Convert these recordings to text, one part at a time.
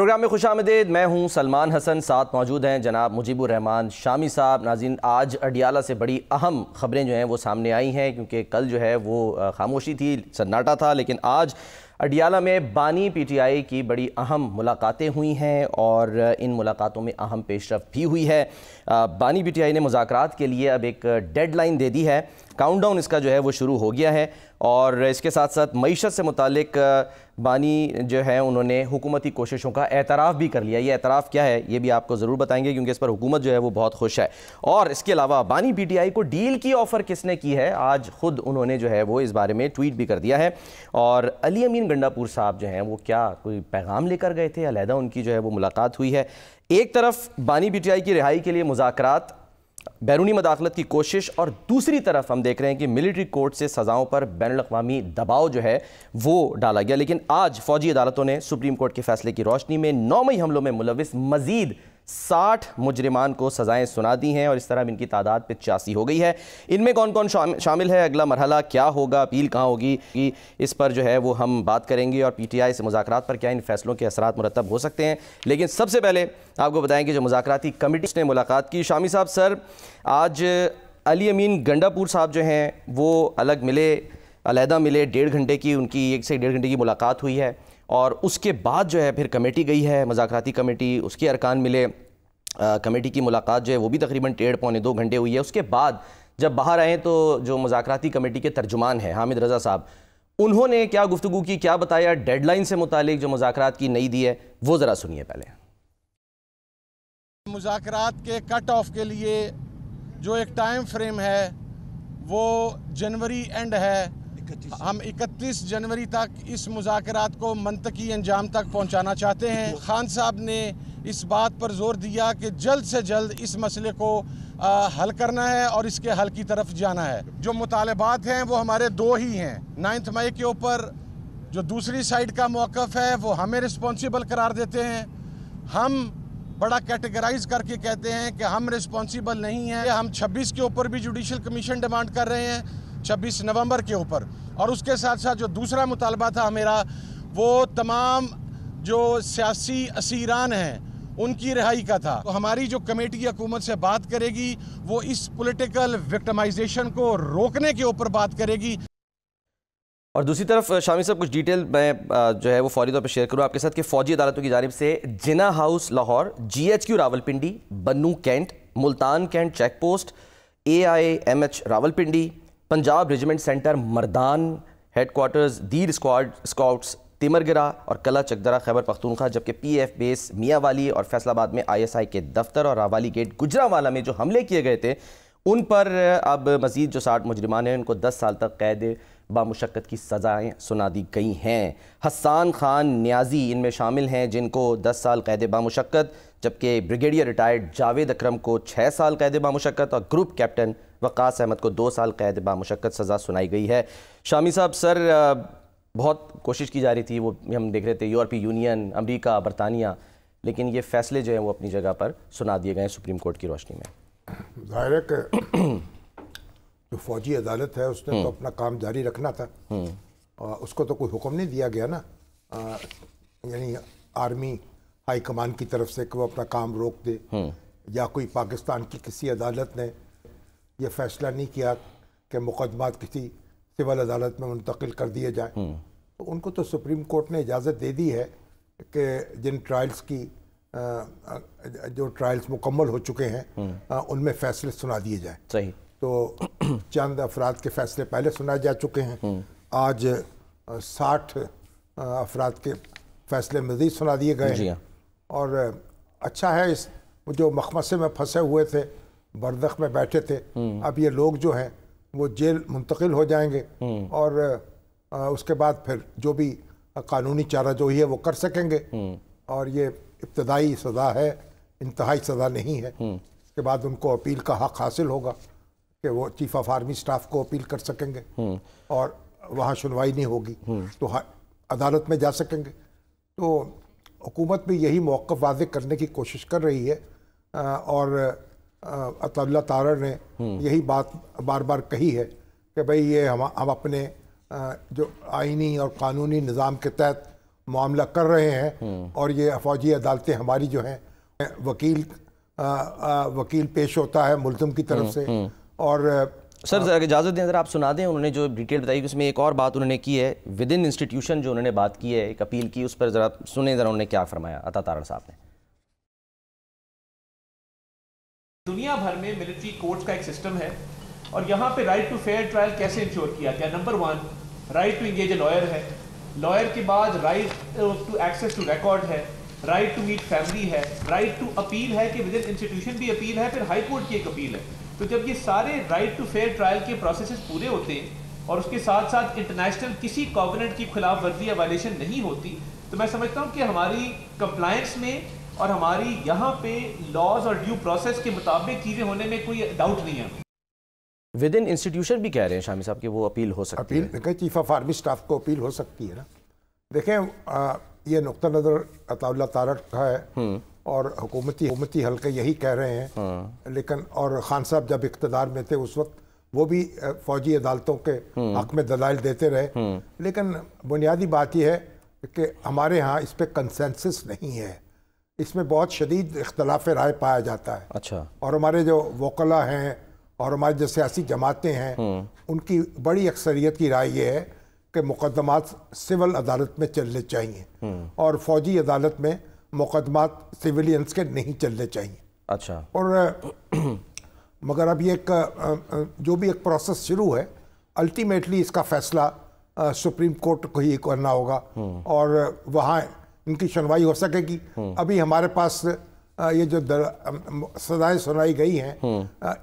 Programme میں خوش آمدید. میں ہوں سلمان حسن. ساتھ موجود ہیں جناب مجیب الرحمان شامی صاحب. ناظرین, آج اڈیالہ سے بڑی اہم خبریں جو ہیں وہ سامنے آئی ہیں, کیونکہ کل جو ہے وہ خاموشی تھی, سناٹا تھا, لیکن آج اڈیالہ میں بانی پی ٹی آئی کی بڑی اہم ملاقاتیں ہوئی ہیں اور ان ملاقاتوں میں اہم پیش رفت بھی ہوئی ہے. بانی پی ٹی آئی نے مذاکرات کے لیے اب ایک ڈیڈ لائن دے دی ہے. کاؤنٹ ڈاؤن اس کا جو ہے وہ شروع ہو گیا ہے, اور اس کے ساتھ ساتھ معیشت سے متعلق بانی جو ہے انہوں نے حکومتی کوششوں کا اعتراف بھی کر لیا. یہ اعتراف کیا ہے یہ بھی آپ کو ضرور بتائیں گے, کیونکہ اس پر حکومت جو ہے وہ بہت خوش ہے. اور اس کے علاوہ بانی پی ٹی آئی کو ڈیل کی آفر کس نے کی ہے, آج خود انہوں نے جو ہے وہ اس بارے میں ٹویٹ بھی کر دیا ہے. اور علی امین گنڈاپور صاحب جو ہیں وہ کیا کوئی پیغام لے کر گئے تھے, علیحدہ ان کی جو ہے وہ ملاقات ہوئی ہے. ایک طرف بانی پی ٹی آئی کی رہائی کے لیے مذاکرات, بیرونی مداخلت کی کوشش, اور دوسری طرف ہم دیکھ رہے ہیں کہ ملٹری کورٹ سے سزاؤں پر بین الاقوامی دباؤ جو ہے وہ ڈالا گیا. لیکن آج فوجی عدالتوں نے سپریم کورٹ کے فیصلے کی روشنی میں 9 مئی حملوں میں ملوث مزید 60 مجرمان کو سزائیں سنا دی ہیں, اور اس طرح ان کی تعداد 85 ہو گئی ہے. ان میں کون کون شامل ہے, اگلا مرحلہ کیا ہوگا, اپیل کہاں ہوگی, اس پر جو ہے وہ ہم بات کریں گے, اور پی ٹی آئی سے مذاکرات پر کیا ان فیصلوں کے اثرات مرتب ہو سکتے ہیں. لیکن سب سے پہلے آپ کو بتائیں کہ جو مذاکراتی کمیٹی نے ملاقات کی. شامی صاحب سر, آج علی امین گنڈاپور صاحب جو ہیں وہ الگ ملے, علیحدہ ملے, 1.5 گھنٹے کی ان کی 1 سے 1.5 گھنٹے کی ملاقات ہوئی ہے, اور اس کے بعد جو ہے پھر کمیٹی گئی ہے, مذاکراتی کمیٹی, اس کے ارکان ملے. کمیٹی کی ملاقات جو ہے وہ بھی تقریباً 1.5-2 گھنٹے ہوئی ہے. اس کے بعد جب باہر آئیں تو جو مذاکراتی کمیٹی کے ترجمان ہیں حامد رضا صاحب, انہوں نے کیا گفتگو کی, کیا بتایا, ڈیڈ لائن سے متعلق جو مذاکرات کی نئی دی ہے وہ ذرا سنیے پہلے. مذاکرات کے کٹ آف کے لیے جو ایک ٹائم فریم ہے وہ جنوری اینڈ ہے. ہم 31 جنوری تک اس مذاکرات کو منطقی انجام تک پہنچانا چاہتے ہیں. خان صاحب نے اس بات پر زور دیا کہ جلد سے جلد اس مسئلے کو حل کرنا ہے اور اس کے حل کی طرف جانا ہے. جو مطالبات ہیں وہ ہمارے 2 ہی ہیں. 9 مئی کے اوپر جو دوسری سائیڈ کا موقف ہے وہ ہمیں رسپانسیبل قرار دیتے ہیں. ہم بڑا کیٹیگرائز کر کے کہتے ہیں کہ ہم رسپانسیبل نہیں ہیں. ہم 26 کے اوپر بھی جوڈیشل کمیشن ڈیمانڈ کر رہے ہیں, 26 نومبر کے اوپر. اور اس کے ساتھ ساتھ جو دوسرا مطالبہ تھا میرا, وہ تمام جو سیاسی اسیران ہیں ان کی رہائی کا تھا. تو ہماری جو کمیٹی حکومت سے بات کرے گی وہ اس پولیٹیکل وکٹمائزیشن کو روکنے کے اوپر بات کرے گی. اور دوسری طرف شامی صاحب کچھ ڈیٹیل میں جو ہے وہ فوری طور پہ شیئر کروں آپ کے ساتھ کہ فوجی عدالتوں کی جانب سے Jinnah house Lahore, GHQ Rawalpindi, Bannu cantt, Multan cantt check post, AIMH Rawalpindi, Punjab regiment centre Mardan headquarters, Dir squads Timergara اور کلا چکدرہ خیبر پختونخوا, جبکہ PF بیس میاں والی اور فیصل آباد میں ISI کے دفتر اور راوالی گیٹ گجرانوالہ میں جو حملے کیے گئے تھے ان پر اب مزید جو 60 مجرمان ہیں ان کو 10 سال تک قید بامشقت کی سزائیں سنا دی گئی ہیں. حسان خان نیازی ان میں شامل ہیں جن کو 10 سال قید بامشقت, جبکہ بریگیڈیئر ریٹائرڈ جاوید اکرم کو 6 سال قید بامشقت اور گروپ کیپٹن وقاص احمد کو 2 سال قید بامشقت سزا سنائی گئی ہے. شامی صاحب سر, بہت کوشش کی جا رہی تھی, وہ ہم دیکھ رہے تھے یورپی یونین, امریکہ, برطانیہ, لیکن یہ فیصلے جو ہیں وہ اپنی جگہ پر سنا دیے گئے ہیں سپریم کورٹ کی روشنی میں. ظاہر ہے کہ جو فوجی عدالت ہے اس نے تو اپنا کام جاری رکھنا تھا, اس کو تو کوئی حکم نہیں دیا گیا نا, یعنی آرمی ہائی کمان کی طرف سے کہ وہ اپنا کام روک دے, یا کوئی پاکستان کی کسی عدالت نے یہ فیصلہ نہیں کیا کہ مقدمات کسی سول عدالت میں منتقل کر دیے جائیں. تو ان کو تو سپریم کورٹ نے اجازت دے دی ہے کہ جن ٹرائلز کی جو ٹرائلز مکمل ہو چکے ہیں ان میں فیصلے سنا دیے جائیں. صحیح. تو چند افراد کے فیصلے پہلے سنائے جا چکے ہیں, آج 60 افراد کے فیصلے مزید سنا دیے گئے ہیں. اور اچھا ہے, اس جو مخمصے میں پھنسے ہوئے تھے, برزخ میں بیٹھے تھے, اب یہ لوگ جو ہیں وہ جیل منتقل ہو جائیں گے, اور اس کے بعد پھر جو بھی قانونی چارہ جوہی ہے وہ کر سکیں گے. اور یہ ابتدائی سزا ہے, انتہائی سزا نہیں ہے. اس کے بعد ان کو اپیل کا حق حاصل ہوگا کہ وہ چیف آف آرمی سٹاف کو اپیل کر سکیں گے, اور وہاں سنوائی نہیں ہوگی تو عدالت میں جا سکیں گے. تو حکومت بھی یہی موقف واضح کرنے کی کوشش کر رہی ہے, اور اللہ تعالی نے یہی بات بار بار کہی ہے کہ بھئی یہ ہم اپنے جو آئینی اور قانونی نظام کے تحت معاملہ کر رہے ہیں، اور یہ فوجی عدالتیں ہماری جو ہیں وکیل پیش ہوتا ہے ملزم کی طرف سے. اور سر اجازت دیں ذرا آپ سنا دیں، انہوں نے جو ڈیٹیل بتائی اس میں ایک اور بات انہوں نے کی ہے ود ان انسٹیٹیوشن، جو انہوں نے بات کی ہے ایک اپیل کی، اس پر ذرا سنیں ذرا انہوں نے کیا فرمایا عطا تارڑ صاحب نے. دنیا بھر میں ملٹری کورٹس کا ایک سسٹم ہے، اور یہاں پہ رائٹ ٹو فیئر ٹرائل کیسے انشور کیا گیا؟ Number 1 right to engage a lawyer ہے، لائر کے بعد right to access to record ہے، رائٹ ٹو میٹ فیملی ہے، رائٹ ٹو اپیل ہے کہ ود ان انسٹیٹیوشن بھی اپیل ہے، پھر ہائی کورٹ کی ایک اپیل ہے. تو جب یہ سارے رائٹ ٹو فیئر ٹرائل کے پروسیسز پورے ہوتے ہیں اور اس کے ساتھ ساتھ انٹرنیشنل کسی کووننٹ کی خلاف ورزی یا وائلیشن نہیں ہوتی، تو میں سمجھتا ہوں کہ ہماری کمپلائنس میں اور ہماری یہاں پہ لاز اور ڈیو پروسیس کے مطابق چیزیں ہونے میں کوئی ڈاؤٹ نہیں ہے. ود ان انسٹیٹیوشن بھی کہہ رہے ہیں شامی صاحب کہ وہ اپیل ہو سکتی ہے. Appeal chief of army staff کو اپیل ہو سکتی ہے نا. دیکھیں یہ نقطہ نظر عطا اللہ تارڑ کا ہے، اور حکومتی حلقے یہی کہہ رہے ہیں، لیکن اور خان صاحب جب اقتدار میں تھے اس وقت وہ بھی فوجی عدالتوں کے حق میں دلائل دیتے رہے. لیکن بنیادی بات یہ ہے کہ ہمارے ہاں اس پہ کنسنسس نہیں ہے، اس میں بہت شدید اختلاف رائے پایا جاتا ہے. اچھا. اور ہمارے جو وکلا ہیں اور ہماری جو سیاسی جماعتیں ہیں ان کی بڑی اکثریت کی رائے یہ ہے کہ مقدمات سول عدالت میں چلنے چاہیے، اور فوجی عدالت میں مقدمات سویلینز کے نہیں چلنے چاہیے. اچھا. اور مگر اب یہ ایک جو بھی ایک پروسیس شروع ہے، الٹیمیٹلی اس کا فیصلہ سپریم کورٹ کو ہی کرنا ہوگا، اور وہاں ان کی سنوائی ہو سکے گی. ابھی ہمارے پاس یہ جو سزائیں سنائی گئی ہیں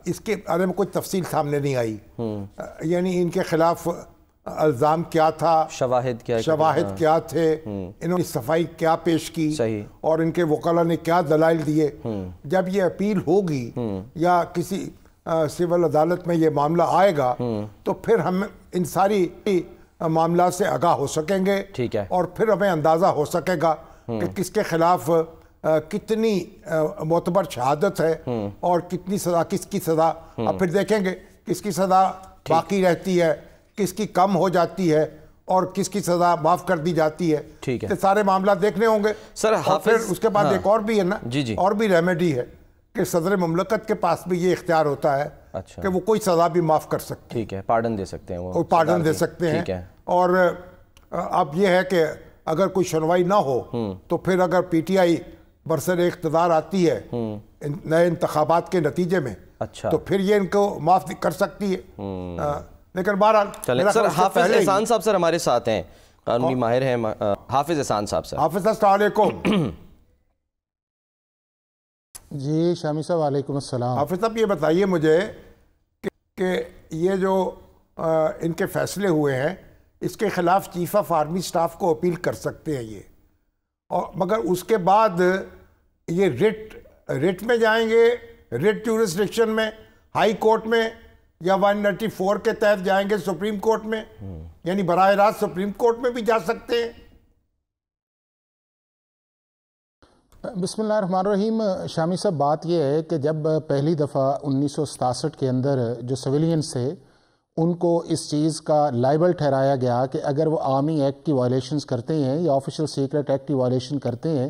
اس کے بارے میں کوئی تفصیل سامنے نہیں آئی، یعنی ان کے خلاف الزام کیا تھا، شواہد کیا تھے، انہوں نے صفائی کیا پیش کی، اور ان کے وکلا نے کیا دلائل دیے. جب یہ اپیل ہوگی یا کسی سول عدالت میں یہ معاملہ آئے گا تو پھر ہم ان ساری معاملات سے آگاہ ہو سکیں گے، اور پھر ہمیں اندازہ ہو سکے گا کہ کس کے خلاف کتنی معتبر شہادت ہے اور کتنی سزا، کس کی سزا. اب پھر دیکھیں گے کس کی سزا باقی رہتی ہے، کس کی کم ہو جاتی ہے، اور کس کی سزا معاف کر دی جاتی ہے. تو سارے معاملات دیکھنے ہوں گے. اور پھر اس کے بعد ایک اور بھی ہے نا، اور بھی ریمیڈی ہے کہ صدر مملکت کے پاس بھی یہ اختیار ہوتا ہے کہ وہ کوئی سزا بھی معاف کر سکتے ہیں. ٹھیک ہے، پارڈن دے سکتے ہیں، وہ پارڈن دے سکتے ہیں. اور اب یہ ہے کہ اگر کوئی سنوائی نہ ہو تو پھر اگر پی ٹی آئی برسر اقتدار آتی ہے نئے انتخابات کے نتیجے میں، تو پھر یہ ان کو معاف کر سکتی ہے. لیکن بہرحال سر حافظ احسان صاحب سر ہمارے ساتھ ہیں، قانونی ماہر ہیں حافظ احسان صاحب. سر حافظ السلام علیکم. جی شامی صاحب وعلیکم السلام. حافظ صاحب یہ بتائیے مجھے کہ یہ جو ان کے فیصلے ہوئے ہیں اس کے خلاف چیف آف آرمی سٹاف کو اپیل کر سکتے ہیں یہ، اور مگر اس کے بعد یہ ریٹ میں جائیں گے، ریٹ جورسڈکشن میں، ہائی کورٹ میں، یا 194 کے تحت جائیں گے سپریم کورٹ میں، یعنی براہ راست سپریم کورٹ میں بھی جا سکتے ہیں. بسم اللہ الرحمن الرحیم. شامی صاحب بات یہ ہے کہ جب پہلی دفعہ 1967 کے اندر جو سویلینز تھے ان کو اس چیز کا لائبل ٹھہرایا گیا کہ اگر وہ آرمی ایکٹ کی وائلیشنز کرتے ہیں یا آفیشل سیکرٹ ایکٹ کی وائلیشن کرتے ہیں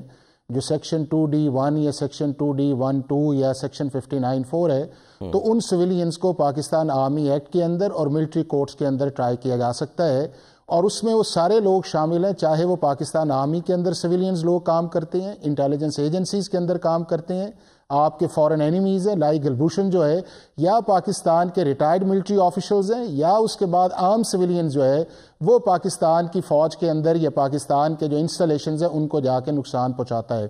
جو سیکشن 2D1 یا سیکشن 2D12 یا سیکشن 59(4) ہے، تو ان سویلینز کو پاکستان آرمی ایکٹ کے اندر اور ملٹری کورٹس کے اندر ٹرائی کیا جا سکتا ہے، اور اس میں وہ سارے لوگ شامل ہیں، چاہے وہ پاکستان آرمی کے اندر سویلینز لوگ کام کرتے ہیں، انٹیلیجنس ایجنسیز کے اندر کام کرتے ہیں، آپ کے فورن اینیمیز ہیں لائک گلبھوشن جو ہے، یا پاکستان کے ریٹائرڈ ملٹری آفیشلز ہیں، یا اس کے بعد عام سویلین جو ہے وہ پاکستان کی فوج کے اندر یا پاکستان کے جو انسٹالیشنز ہیں ان کو جا کے نقصان پہنچاتا ہے.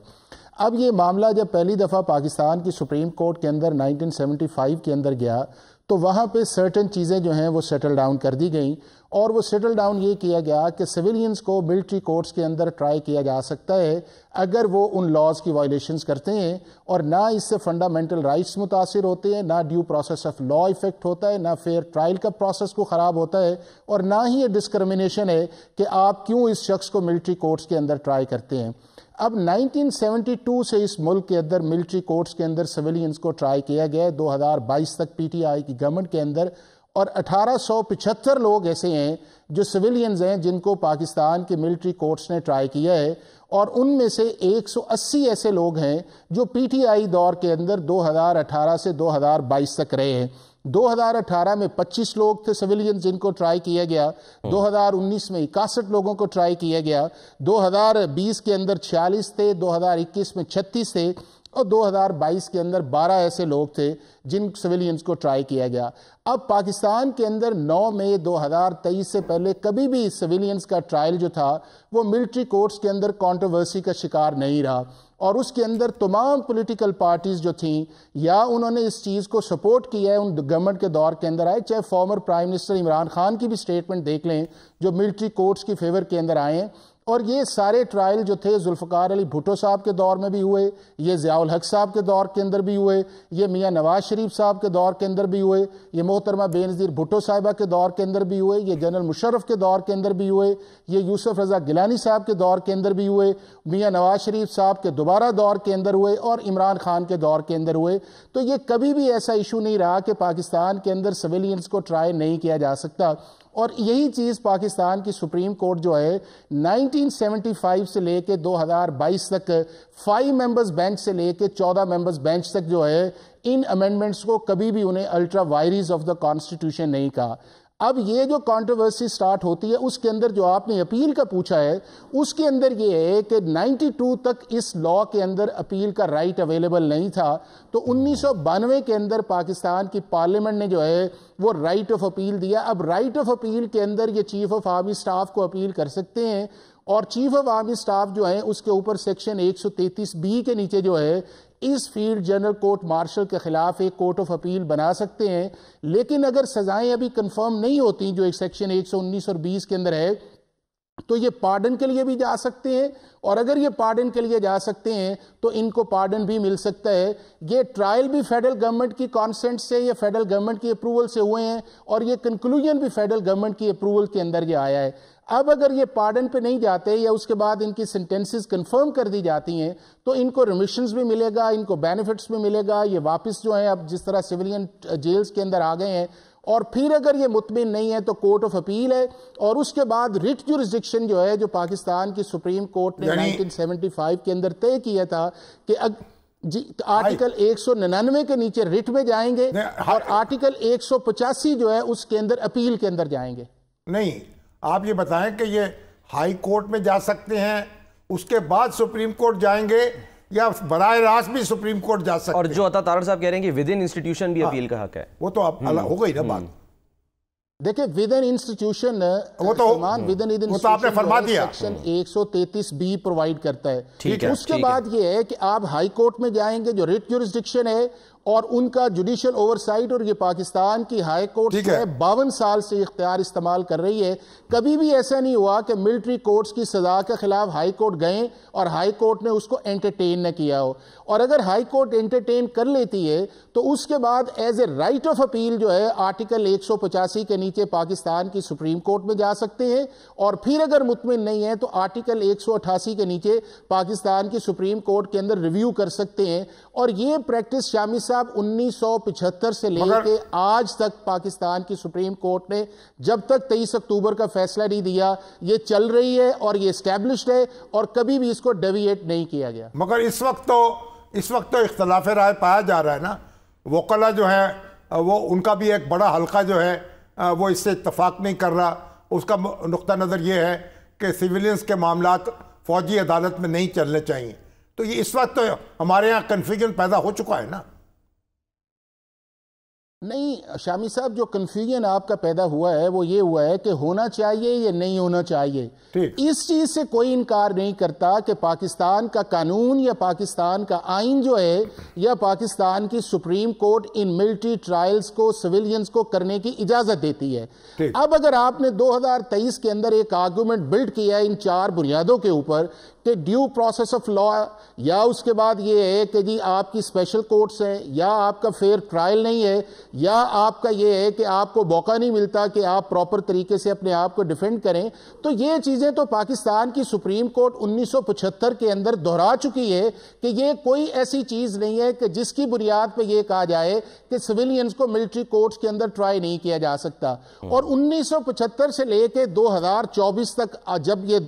اب یہ معاملہ جب پہلی دفعہ پاکستان کی سپریم کورٹ کے اندر 1975 کے اندر گیا تو وہاں پہ سرٹن چیزیں جو ہیں وہ سیٹل ڈاؤن کر دی گئیں، اور وہ سیٹل ڈاؤن یہ کیا گیا کہ سویلینز کو ملٹری کورٹس کے اندر ٹرائی کیا جا سکتا ہے اگر وہ ان لاز کی وائلیشنز کرتے ہیں، اور نہ اس سے فنڈامنٹل رائٹس متاثر ہوتے ہیں، نہ due process of law affect ہوتا ہے، نہ فیئر ٹرائل کا پروسیس کو خراب ہوتا ہے، اور نہ ہی یہ ڈسکرمنیشن ہے کہ آپ کیوں اس شخص کو ملٹری کورٹس کے اندر ٹرائی کرتے ہیں. اب 1972 سے اس ملک کے اندر ملٹری کورٹس کے اندر سویلینز کو ٹرائی کیا گیا ہے 2022 تک پی ٹی آئی کی گورنمنٹ کے اندر، اور 1875 لوگ ایسے ہیں جو سویلینز ہیں جن کو پاکستان کے ملٹری کورٹس نے ٹرائی کیا ہے، اور ان میں سے 180 ایسے لوگ ہیں جو پی ٹی آئی دور کے اندر 2018 سے 2022 تک رہے ہیں۔ 2018 میں 25 لوگ تھے سویلینز جن کو ٹرائی کیا گیا، 2019 میں 61 لوگوں کو ٹرائی کیا گیا، 2020 کے اندر 46 تھے، 2021 میں 36 تھے، اور 2022 کے اندر 12 ایسے لوگ تھے جن سویلینز کو ٹرائی کیا گیا۔ اب پاکستان کے اندر 9 مئی 2023 سے پہلے کبھی بھی سویلینز کا ٹرائل جو تھا وہ ملٹری کورٹس کے اندر کنٹروورسی کا شکار نہیں رہا، اور اس کے اندر تمام پولیٹیکل پارٹیز جو تھیں یا انہوں نے اس چیز کو سپورٹ کیا ہے ان گورنمنٹ کے دور کے اندر آئے، چاہے former prime minister Imran Khan کی بھی سٹیٹمنٹ دیکھ لیں جو ملٹری کورٹس کی فیور کے اندر آئے ہیں، اور یہ سارے ٹرائل جو تھے ذوالفقار علی بھٹو صاحب کے دور میں بھی ہوئے، یہ ضیاء الحق صاحب کے دور کے اندر بھی ہوئے، یہ میاں نواز شریف صاحب کے دور کے اندر بھی ہوئے، یہ محترمہ بینظیر بھٹو صاحبہ کے دور کے اندر بھی ہوئے، یہ جنرل مشرف کے دور کے اندر بھی ہوئے، یہ یوسف رضا گیلانی صاحب کے دور کے اندر بھی ہوئے، میاں نواز شریف صاحب کے دوبارہ دور کے اندر ہوئے، اور عمران خان کے دور کے اندر ہوئے۔ تو یہ کبھی بھی ایسا ایشو نہیں رہا کہ پاکستان کے اندر سویلینز کو ٹرائی نہیں کیا جا سکتا، اور یہی چیز پاکستان کی سپریم کورٹ جو ہے 1975 سے لے کے 2022 تک 5 ممبرز بینچ سے لے کے 14 ممبرز بینچ تک جو ہے ان امینڈمنٹس کو کبھی بھی انہیں ultra vires of the constitution نہیں کہا۔ اب یہ جو کانٹروورسی سٹارٹ ہوتی ہے اس کے اندر جو آپ نے اپیل کا پوچھا ہے اس کے اندر یہ ہے کہ 92 تک اس لاء کے اندر اپیل کا رائٹ اویلیبل نہیں تھا، تو 1992 کے اندر پاکستان کی پارلیمنٹ نے جو ہے وہ رائٹ آف اپیل دیا۔ اب رائٹ آف اپیل کے اندر یہ چیف آف آرمی سٹاف کو اپیل کر سکتے ہیں، اور چیف آف آرمی سٹاف جو ہے اس کے اوپر سیکشن 133B کے نیچے جو ہے اس فیلڈ جنرل کورٹ مارشل کے خلاف ایک کورٹ آف اپیل بنا سکتے ہیں، لیکن اگر سزائیں ابھی کنفرم نہیں ہوتی جو ایک سیکشن 119 اور 20 کے اندر ہے تو یہ پارڈن کے لیے بھی جا سکتے ہیں، اور اگر یہ پارڈن کے لیے جا سکتے ہیں تو ان کو پارڈن بھی مل سکتا ہے۔ یہ ٹرائل بھی فیڈرل گورنمنٹ کی کانسنٹ سے یا فیڈرل گورنمنٹ کی اپروول سے ہوئے ہیں، اور یہ کنکلوژن بھی فیڈرل گورنمنٹ کی اپروول کے اندر یہ آیا ہے۔ اب اگر یہ پارڈن پہ نہیں جاتے یا اس کے بعد ان کی سینٹنسز کنفرم کر دی جاتی ہیں تو ان کو ریمیشنز بھی ملے گا، ان کو بینیفٹس بھی ملے گا، یہ واپس جو ہیں اب جس طرح سویلین جیلز کے اندر آ گئے ہیں، اور پھر اگر یہ مطمئن نہیں ہے تو کورٹ آف اپیل ہے، اور اس کے بعد ریٹ جورسڈکشن جو ہے جو پاکستان کی سپریم کورٹ نے 1975 کے اندر طے کیا تھا کہ آرٹیکل 199 کے نیچے ریٹ میں جائیں گے، اور آرٹیکل 185 جو ہے اس کے اندر اپیل کے اندر جائیں گے۔ نہیں، آپ یہ بتائیں کہ یہ ہائی کورٹ میں جا سکتے ہیں اس کے بعد سپریم کورٹ جائیں گے یا براہ راست بھی سپریم کورٹ جا سکتے ہیں؟ اور جو عطا طاہر صاحب کہہ رہے ہیں کہ ود ان انسٹیٹیوشن بھی اپیل کا حق ہے، وہ تو اب ہو گئی نا بات۔ دیکھیں ود ان انسٹیٹیوشن وہ تو آپ نے فرما دیا، سیکشن 133B پرووائڈ کرتا ہے۔ اس کے بعد یہ ہے کہ آپ ہائی کورٹ میں جائیں گے جو ریٹ جورسڈکشن ہے اور ان کا جوڈیشل اوورسائٹ، اور یہ پاکستان کی ہائی کورٹ جو ہے 52 سال سے اختیار استعمال کر رہی ہے۔ کبھی بھی ایسا نہیں ہوا کہ ملٹری کورٹس کی سزا کے خلاف ہائی کورٹ گئے اور ہائی کورٹ نے اس کو انٹرٹین نہ کیا ہو، اور اگر ہائی کورٹ انٹرٹین کر لیتی ہے تو اس کے بعد as a right of appeal جو ہے آرٹیکل 185 کے نیچے پاکستان کی سپریم کورٹ میں جا سکتے ہیں، اور پھر اگر مطمئن نہیں ہے تو آرٹیکل 188 کے نیچے پاکستان کی سپریم کورٹ کے اندر ریویو کر سکتے ہیں۔ اور یہ پریکٹس شامی صاحب 1975 سے لے کے آج تک پاکستان کی سپریم کورٹ نے جب تک 23 اکتوبر کا فیصلہ نہیں دیا یہ چل رہی ہے، اور یہ اسٹیبلشڈ ہے، اور کبھی بھی اس کو ڈیویٹ نہیں کیا گیا۔ مگر اس وقت تو اختلاف رائے پایا جا رہا ہے نا، وکلا جو ہے وہ ان کا بھی ایک بڑا حلقہ جو ہے وہ اس سے اتفاق نہیں کر رہا، اس کا نقطہ نظر یہ ہے کہ سیویلینز کے معاملات فوجی عدالت میں نہیں چلنے چاہیے، تو یہ اس وقت تو ہمارے ہاں کنفیوژن پیدا ہو چکا ہے نا۔ نہیں شامی صاحب، جو کنفیوژن آپ کا پیدا ہوا ہے وہ یہ ہوا ہے کہ ہونا چاہیے یا نہیں ہونا چاہیے۔ اس چیز سے کوئی انکار نہیں کرتا کہ پاکستان کا قانون یا پاکستان کا آئین جو ہے یا پاکستان کی supreme court in military trials کو سویلینز کو کرنے کی اجازت دیتی ہے۔ اب اگر آپ نے 2023 کے اندر ایک آرگومنٹ بلڈ کیا ان 4 بنیادوں کے اوپر کہ ڈیو پروسیس آف لا، یا اس کے بعد یہ ہے کہ جی آپ کی اسپیشل کورٹس ہیں، یا آپ کا فیئر ٹرائل نہیں ہے، یا آپ کا یہ ہے کہ آپ کو موقع نہیں ملتا کہ آپ پراپر طریقے سے اپنے آپ کو ڈیفینڈ کریں. تو یہ چیزیں تو پاکستان کی سپریم کورٹ 1975 کے اندر دہرا چکی ہے کہ یہ کوئی ایسی چیز نہیں ہے کہ جس کی بنیاد پہ یہ کہا جائے کہ سویلینز کو ملٹری کورٹس کے اندر ٹرائی نہیں کیا جا سکتا. اور 1975 سے لے کے 2024 تک جب یہ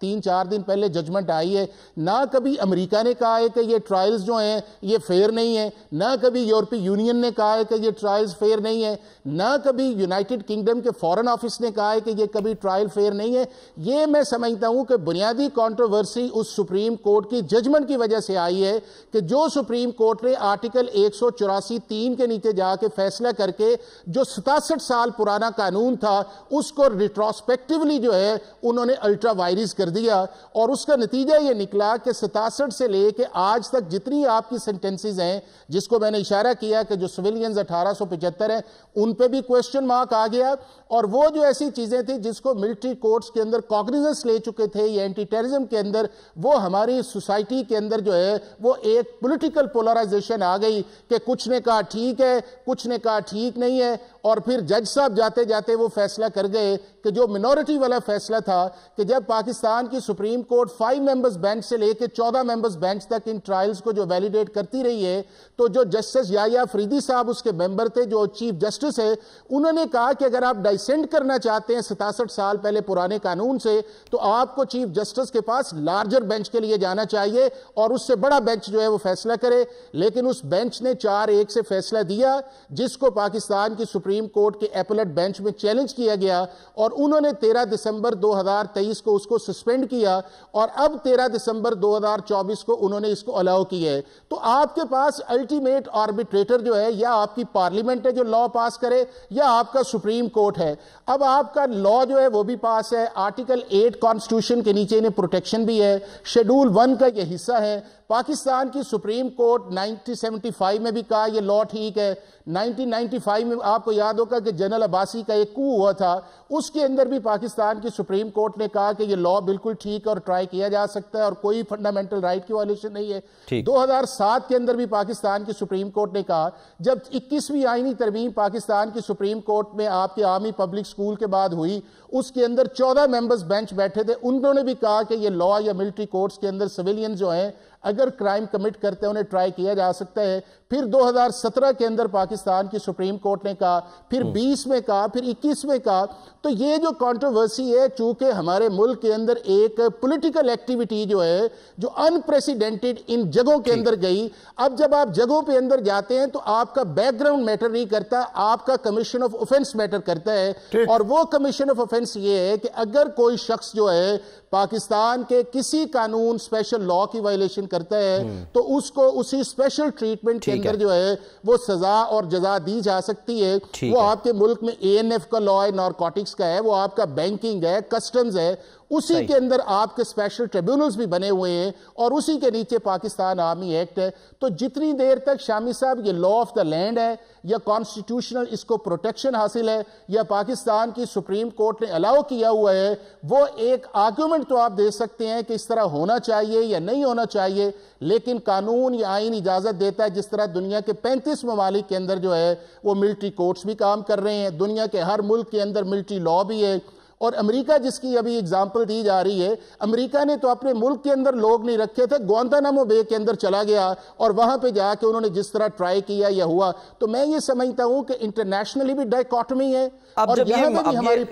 3-4 دن پہلے ججمنٹ آئی ہے، نہ کبھی امریکہ نے کہا ہے کہ یہ ٹرائلز جو ہیں یہ فیئر نہیں ہیں، نہ کبھی یورپی یونین نے کہا ہے کہ یہ ٹرائلز فیئر نہیں ہیں، نہ کبھی یونائٹڈ کنگڈم کے فورن آفس نے کہا ہے کہ یہ کبھی ٹرائل فیئر نہیں ہے. یہ میں سمجھتا ہوں کہ بنیادی کنٹروورسی اس سپریم کورٹ کی ججمنٹ کی وجہ سے آئی ہے کہ جو سپریم کورٹ نے آرٹیکل 184(3) کے نیچے جا کے فیصلہ کر کے جو 67 سال پرانا قانون تھا اس کو ریٹروسپیکٹیولی جو ہے انہوں نے الٹرا وائرس کر دیا، اور اس کا نتیجہ یہ نکلا کہ 67 سے لے کے آج تک جتنی آپ کی سینٹنسز ہیں، جس کو میں نے اشارہ کیا کہ جو سویلینز 1875 ہیں ان پہ بھی کویسچن مارک آ گیا، اور وہ جو ایسی چیزیں تھیں جس کو ملٹری کورٹس کے اندر کاگنیزنس لے چکے تھے یا اینٹی ٹیررزم کے اندر، وہ ہماری سوسائٹی کے اندر جو ہے وہ ایک پولیٹیکل پولرائزیشن آ گئی کہ کچھ نے کہا ٹھیک ہے، کچھ نے کہا ٹھیک نہیں ہے، اور پھر جج صاحب جاتے جاتے وہ فیصلہ کر گئے کہ جو منورٹی والا فیصلہ تھا کہ جب پاکستان کی سپریم کورٹ 5 ممبرز بینچ سے لے کے 14 ممبرز بینچ تک ان ٹرائلز کو جو ویلیڈیٹ کرتی رہی ہے، تو جو جسٹس یحییٰ فریدی صاحب اس کے ممبر تھے جو چیف جسٹس ہے، انہوں نے کہا کہ اگر آپ ڈائسینٹ کرنا چاہتے ہیں 67 سال پہلے پرانے قانون سے تو آپ کو چیف جسٹس کے پاس لارجر بینچ کے لیے جانا چاہیے اور اس سے بڑا بینچ جو ہے وہ فیصلہ کرے. لیکن اس بینچ نے 4-1 سے فیصلہ دیا جس کو پاکستان کی سپریم کورٹ کے ایپلیٹ بینچ میں چیلنج کیا گیا، اور انہوں نے 13 دسمبر 2023 کو اس کو سسپینڈ کیا، اور اب 13 دسمبر 2024 کو انہوں نے اس کو الاؤ کیا ہے. تو آپ کے پاس الٹیمیٹ آربیٹریٹر جو ہے یا آپ کی پارلیمنٹ ہے جو لا پاس کرے یا آپ کا سپریم کورٹ ہے. اب آپ کا لا جو ہے وہ بھی پاس ہے، آرٹیکل 8 کانسٹیٹیوشن کے نیچے انہیں پروٹیکشن بھی ہے، شیڈول 1 کا یہ حصہ ہے. پاکستان کی سپریم کورٹ 1975 میں بھی کہا یہ لا ٹھیک ہے. 1995 میں آپ کو یاد ہوگا کہ جنرل عباسی کا ایک کو ہوا تھا، اس کے اندر بھی پاکستان کی سپریم کورٹ نے کہا کہ یہ لا بالکل ٹھیک ہے اور ٹرائی کیا جا سکتا ہے اور کوئی فنڈامنٹل رائٹ کی وائلیشن نہیں ہے. 2007 کے اندر بھی پاکستان کی سپریم کورٹ نے کہا، جب 21ویں آئینی ترمیم پاکستان کی سپریم کورٹ میں آپ کے عامی پبلک سکول کے بعد ہوئی، اس کے اندر 14 ممبرز بینچ بیٹھے تھے، انہوں نے بھی کہا کہ یہ لا یا ملٹری کورٹس کے اندر سویلین جو ہیں اگر کرائم کمٹ کرتے ہیں انہیں ٹرائی کیا جا سکتا ہے. پھر 2017 کے اندر پاکستان کی سپریم کورٹ نے کہا، پھر 20 میں کہا، پھر 21 میں کہا. تو یہ جو کنٹروورسی ہے چونکہ ہمارے ملک کے اندر ایک پولیٹیکل ایکٹیویٹی جو ہے جو انپریسیڈنٹڈ ان جگہوں کے اندر گئی. اب جب آپ جگہوں پہ اندر جاتے ہیں تو آپ کا بیک گراؤنڈ میٹر نہیں کرتا، آپ کا کمیشن آف اوفینس میٹر کرتا ہے. اور وہ کمیشن آف اوفینس یہ ہے کہ اگر کوئی شخص جو ہے پاکستان کے کسی قانون اسپیشل لا کی وائلیشن کرتا ہے تو اس کو اسی اسپیشل ٹریٹمنٹ کے اندر جو ہے وہ سزا اور جزا دی جا سکتی ہے. وہ آپ کے ملک میں ANF کا لا ہے، نارکوٹکس کا ہے، وہ آپ کا بینکنگ ہے، کسٹمز ہے، اسی کے اندر آپ کے اسپیشل ٹریبیونلز بھی بنے ہوئے ہیں، اور اسی کے نیچے پاکستان آرمی ایکٹ ہے. تو جتنی دیر تک شامی صاحب یہ لا آف دا لینڈ ہے یا کانسٹیٹیوشنل اس کو پروٹیکشن حاصل ہے یا پاکستان کی سپریم کورٹ نے الاؤ کیا ہوا ہے، وہ ایک آرگومنٹ تو آپ دے سکتے ہیں کہ اس طرح ہونا چاہیے یا نہیں ہونا چاہیے، لیکن قانون یا آئین اجازت دیتا ہے. جس طرح دنیا کے 35 ممالک کے اندر جو ہے وہ ملٹری کورٹس بھی کام کر رہے ہیں، دنیا کے ہر ملک کے اندر ملٹری لا بھی ہے. اور امریکہ جس کی ابھی اگزامپل دی جا رہی ہے، امریکہ نے تو اپنے ملک کے اندر لوگ نہیں رکھے تھے، گوانتانامو بے کے اندر چلا گیا اور وہاں پہ جا کے انہوں نے جس طرح ٹرائی کیا یا ہوا. تو میں یہ سمجھتا ہوں کہ انٹرنیشنلی بھی ڈائیکاٹمی ہے. اب جب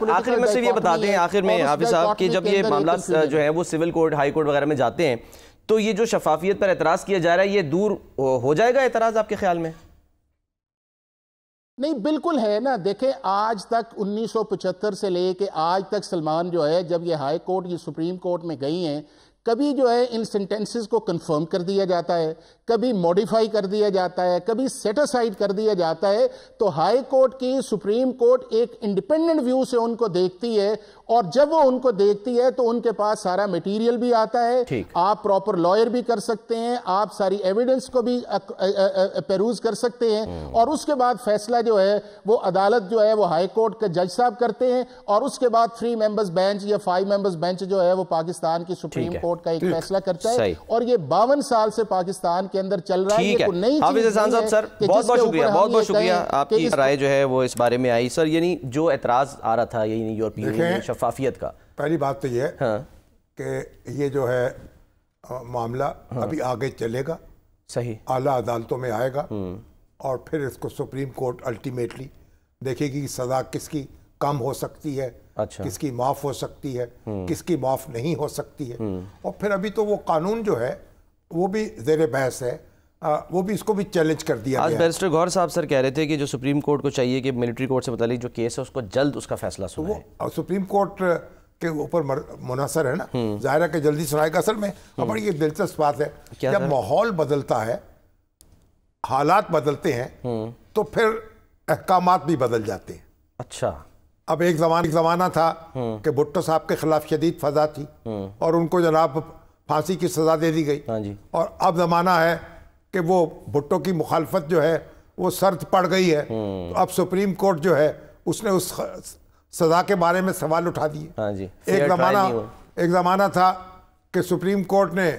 آخر میں صرف یہ بتا دیں آخر میں حافظ صاحب کہ جب یہ معاملات جو ہیں وہ سول کورٹ ہائی کورٹ وغیرہ میں جاتے ہیں تو یہ جو شفافیت پر اعتراض کیا جا رہا ہے یہ دور ہو جائے گا اعتراض آپ کے خیال میں؟ نہیں، بالکل ہے نا. دیکھیں آج تک 1975 سے لے کے آج تک سلمان جو ہے جب یہ ہائی کورٹ یہ سپریم کورٹ میں گئی ہیں، کبھی جو ہے ان سینٹنسز کو کنفرم کر دیا جاتا ہے، کبھی موڈیفائی کر دیا جاتا ہے، کبھی سیٹ اسائیڈ کر دیا جاتا ہے. تو ہائی کورٹ کی سپریم کورٹ ایک انڈیپینڈنٹ ویو سے ان کو دیکھتی ہے، اور جب وہ ان کو دیکھتی ہے تو ان کے پاس سارا میٹیریل بھی آتا ہے، آپ پراپر لائر بھی کر سکتے ہیں، آپ ساری ایویڈنس کو بھی پیروز کر سکتے ہیں، اور اس کے بعد فیصلہ جو ہے وہ عدالت جو ہے وہ ہائی کورٹ کے جج صاحب کرتے ہیں، اور اس کے بعد 3 ممبرز بینچ یا 5 ممبرز بینچ جو ہے وہ پاکستان کی سپریم کورٹ کورٹ کا ایک فیصلہ کرتا ہے اور یہ 52 سال سے پاکستان کے اندر چل رہا ہے. ٹھیک ہے حافظ احسان صاحب سر بہت بہت شکریہ, بہت بہت شکریہ, آپ کی رائے جو ہے وہ اس بارے میں آئی. سر یعنی جو اعتراض آ رہا تھا یعنی یورپی یونین شفافیت کا, پہلی بات تو یہ ہے کہ یہ جو ہے معاملہ ابھی آگے چلے گا, صحیح اعلیٰ عدالتوں میں آئے گا اور پھر اس کو سپریم کورٹ الٹیمیٹلی دیکھے گی سزا کس کی کم ہو سکتی ہے, کس کی معاف ہو سکتی ہے, کس کی معاف نہیں ہو سکتی ہے. اور پھر ابھی تو وہ قانون جو ہے وہ بھی زیر بحث ہے, وہ بھی اس کو بھی چیلنج کر دیا آج گیا. بیرسٹر گوہر صاحب سر کہہ رہے تھے کہ جو سپریم کورٹ کو چاہیے کہ ملٹری کورٹ سے متعلق جو کیس ہے اس کو جلد اس کا فیصلہ سنائے. وہ سپریم کورٹ کے اوپر منحصر ہے نا, ظاہر ہے کہ جلدی سنائے گا. اصل میں بڑی یہ دلچسپ بات ہے, جب ماحول بدلتا ہے, حالات بدلتے ہیں تو پھر احکامات بھی بدل جاتے ہیں. اچھا, اب ایک زمانہ تھا کہ بھٹو صاحب کے خلاف شدید فضا تھی اور ان کو جناب پھانسی کی سزا دے دی گئی, اور اب زمانہ ہے کہ وہ بھٹو کی مخالفت جو ہے وہ سرد پڑ گئی ہے. تو اب سپریم کورٹ جو ہے اس نے اس سزا کے بارے میں سوال اٹھا دیے. ایک زمانہ تھا کہ سپریم کورٹ نے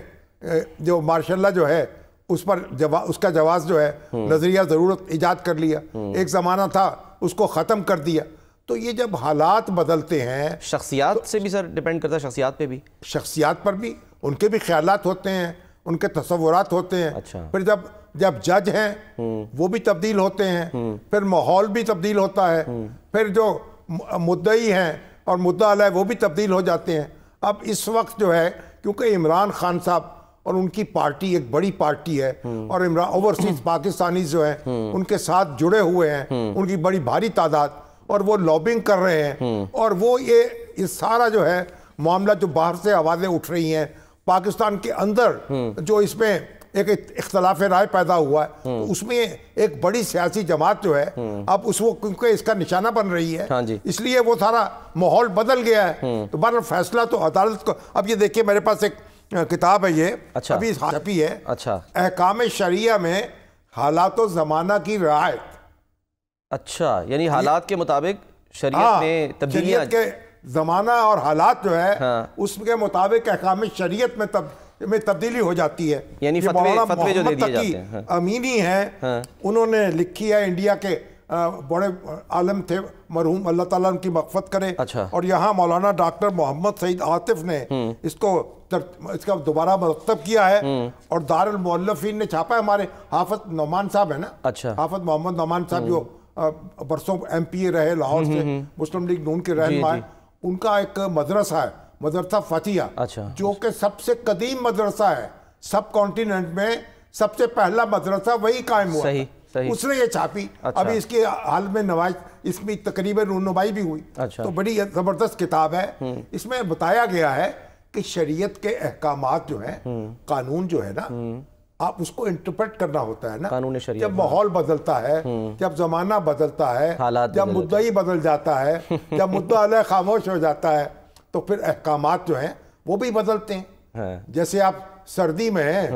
جو ماشاء اللہ جو ہے اس پر اس کا جواز جو ہے نظریہ ضرورت ایجاد کر لیا. ایک زمانہ تھا اس کو ختم کر دیا. تو یہ جب حالات بدلتے ہیں, شخصیات سے بھی سر ڈیپینڈ کرتا ہے, شخصیات پہ بھی, شخصیات پر بھی, ان کے بھی خیالات ہوتے ہیں, ان کے تصورات ہوتے ہیں. پھر جب جج ہیں وہ بھی تبدیل ہوتے ہیں, پھر ماحول بھی تبدیل ہوتا ہے, پھر جو مدعی ہیں اور مدعا علیہ وہ بھی تبدیل ہو جاتے ہیں. اب اس وقت جو ہے کیونکہ عمران خان صاحب اور ان کی پارٹی ایک بڑی پارٹی ہے اور اوورسیز پاکستانیز جو ہیں ان کے ساتھ جڑے ہوئے ہیں, ان کی بڑی بھاری تعداد, اور وہ لابنگ کر رہے ہیں, اور وہ یہ سارا جو ہے معاملہ جو باہر سے آوازیں اٹھ رہی ہیں پاکستان کے اندر جو اس میں ایک اختلاف رائے پیدا ہوا ہے, تو اس میں ایک بڑی سیاسی جماعت جو ہے اب اس وہ کیونکہ اس کا نشانہ بن رہی ہے, اس لیے وہ سارا ماحول بدل گیا ہے. تو بہرحال فیصلہ تو عدالت کو. اب یہ دیکھیے میرے پاس ایک کتاب ہے, یہ ابھی چھپی ہے, احکام شریعہ میں حالات و زمانہ کی رعایت. اچھا, یعنی حالات کے مطابق شریعت میں تبدیلیاں, شریعت کے زمانہ اور حالات جو ہے اس کے مطابق احکام شریعت میں تبدیلی ہو جاتی ہے. یعنی فتوے جو دے دیے جاتے ہیں. امینی ہیں, انہوں نے لکھی ہے, انڈیا کے بڑے عالم تھے مرحوم, اللہ تعالیٰ ان کی مغفرت کرے. اور یہاں مولانا ڈاکٹر محمد سعید عاطف نے اس کا دوبارہ مرتب کیا ہے, اور دار المؤلفین نے چھاپا ہے. ہمارے حافظ نعمان صاحب ہیں نا, حافظ محمد نعمان صاحب جو برسوں ایم پی اے رہے لاہور سے, مسلم لیگ نون کے رہنما ہیں, ان کا ایک مدرسہ ہے, مدرسہ فتیہ, جو کہ سب سے قدیم مدرسہ ہے سب کانٹیننٹ میں. سب سے پہلا مدرسہ وہی قائم ہوا, اس نے یہ چھاپی. ابھی اس کی حال میں اس میں تقریباً رونمائی بھی ہوئی. تو بڑی زبردست کتاب ہے. اس میں بتایا گیا ہے کہ شریعت کے احکامات جو ہیں, قانون جو ہے نا, آپ اس کو انٹرپریٹ کرنا ہوتا ہے نا. جب ماحول بدلتا ہے, جب زمانہ بدلتا ہے, جب مدعی بدل جاتا ہے, جب مدعا علیہ خاموش ہو جاتا ہے, تو پھر احکامات جو ہیں وہ بھی بدلتے ہیں. جیسے آپ سردی میں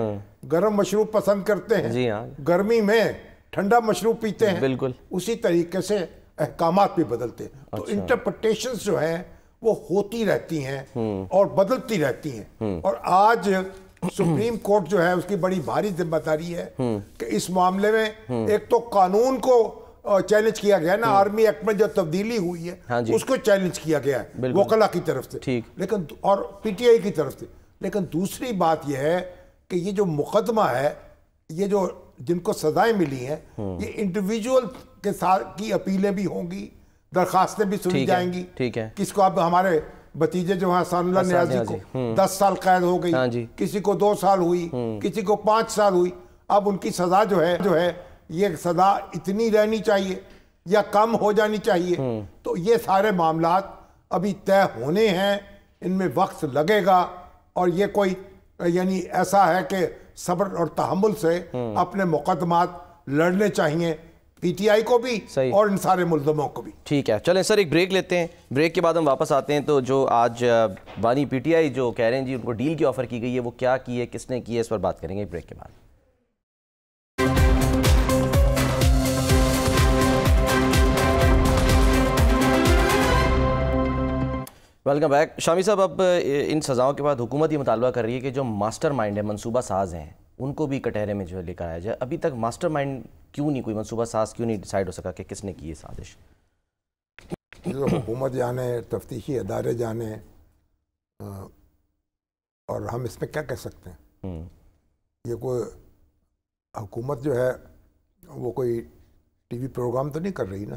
گرم مشروب پسند کرتے ہیں, گرمی میں ٹھنڈا مشروب پیتے ہیں, بالکل اسی طریقے سے احکامات بھی بدلتے ہیں. تو انٹرپریٹیشنز جو ہیں وہ ہوتی رہتی ہیں اور بدلتی رہتی ہیں. اور آج سپریم کورٹ جو ہے اس کی بڑی بھاری ذمہ داری ہے کہ اس معاملے میں ایک تو قانون کو چیلنج کیا گیا نا, آرمی ایکٹ میں جو تبدیلی ہوئی ہے اس کو چیلنج کیا گیا ہے وکلا کی طرف سے, لیکن اور پی ٹی آئی کی طرف سے. لیکن دوسری بات یہ ہے کہ یہ جو مقدمہ ہے, یہ جو جن کو سزائیں ملی ہیں, یہ انڈیویجول کے ساتھ کی اپیلیں بھی ہوں گی, درخواستیں بھی سنی جائیں گی. کس کو اب ہمارے بتیجے جو ہیں حسان اللہ نیازی کو 10 سال قید ہو گئی, کسی کو 2 سال ہوئی, کسی کو 5 سال ہوئی. اب ان کی سزا جو ہے یہ سزا اتنی رہنی چاہیے یا کم ہو جانی چاہیے. تو یہ سارے معاملات ابھی طے ہونے ہیں, ان میں وقت لگے گا, اور یہ کوئی یعنی ایسا ہے کہ صبر اور تحمل سے اپنے مقدمات لڑنے چاہیے, پی ٹی آئی کو بھی اور ان سارے ملزموں کو بھی. ٹھیک ہے, چلیں سر ایک بریک لیتے ہیں, بریک کے بعد ہم واپس آتے ہیں. تو جو آج بانی پی ٹی آئی جو کہہ رہے ہیں جی ان کو ڈیل کی آفر کی گئی ہے, وہ کیا کی ہے, کس نے کی ہے, اس پر بات کریں گے بریک کے بعد. Welcome back. شامی صاحب، اب ان سزاؤں کے بعد حکومت یہ مطالبہ کر رہی ہے کہ جو ماسٹر مائنڈ ہے، منصوبہ ساز ہیں، ان کو بھی کٹہرے میں جو ہے لے کر آیا جائے. ابھی تک ماسٹر مائنڈ کیوں نہیں، کوئی منصوبہ ساز کیوں نہیں ڈیسائیڈ ہو سکا کہ کس نے کی یہ سازش؟ حکومت جانے، تفتیشی ادارے جانے، اور ہم اس میں کیا کہہ سکتے ہیں. یہ کوئی حکومت جو ہے وہ کوئی ٹی وی پروگرام تو نہیں کر رہی نا،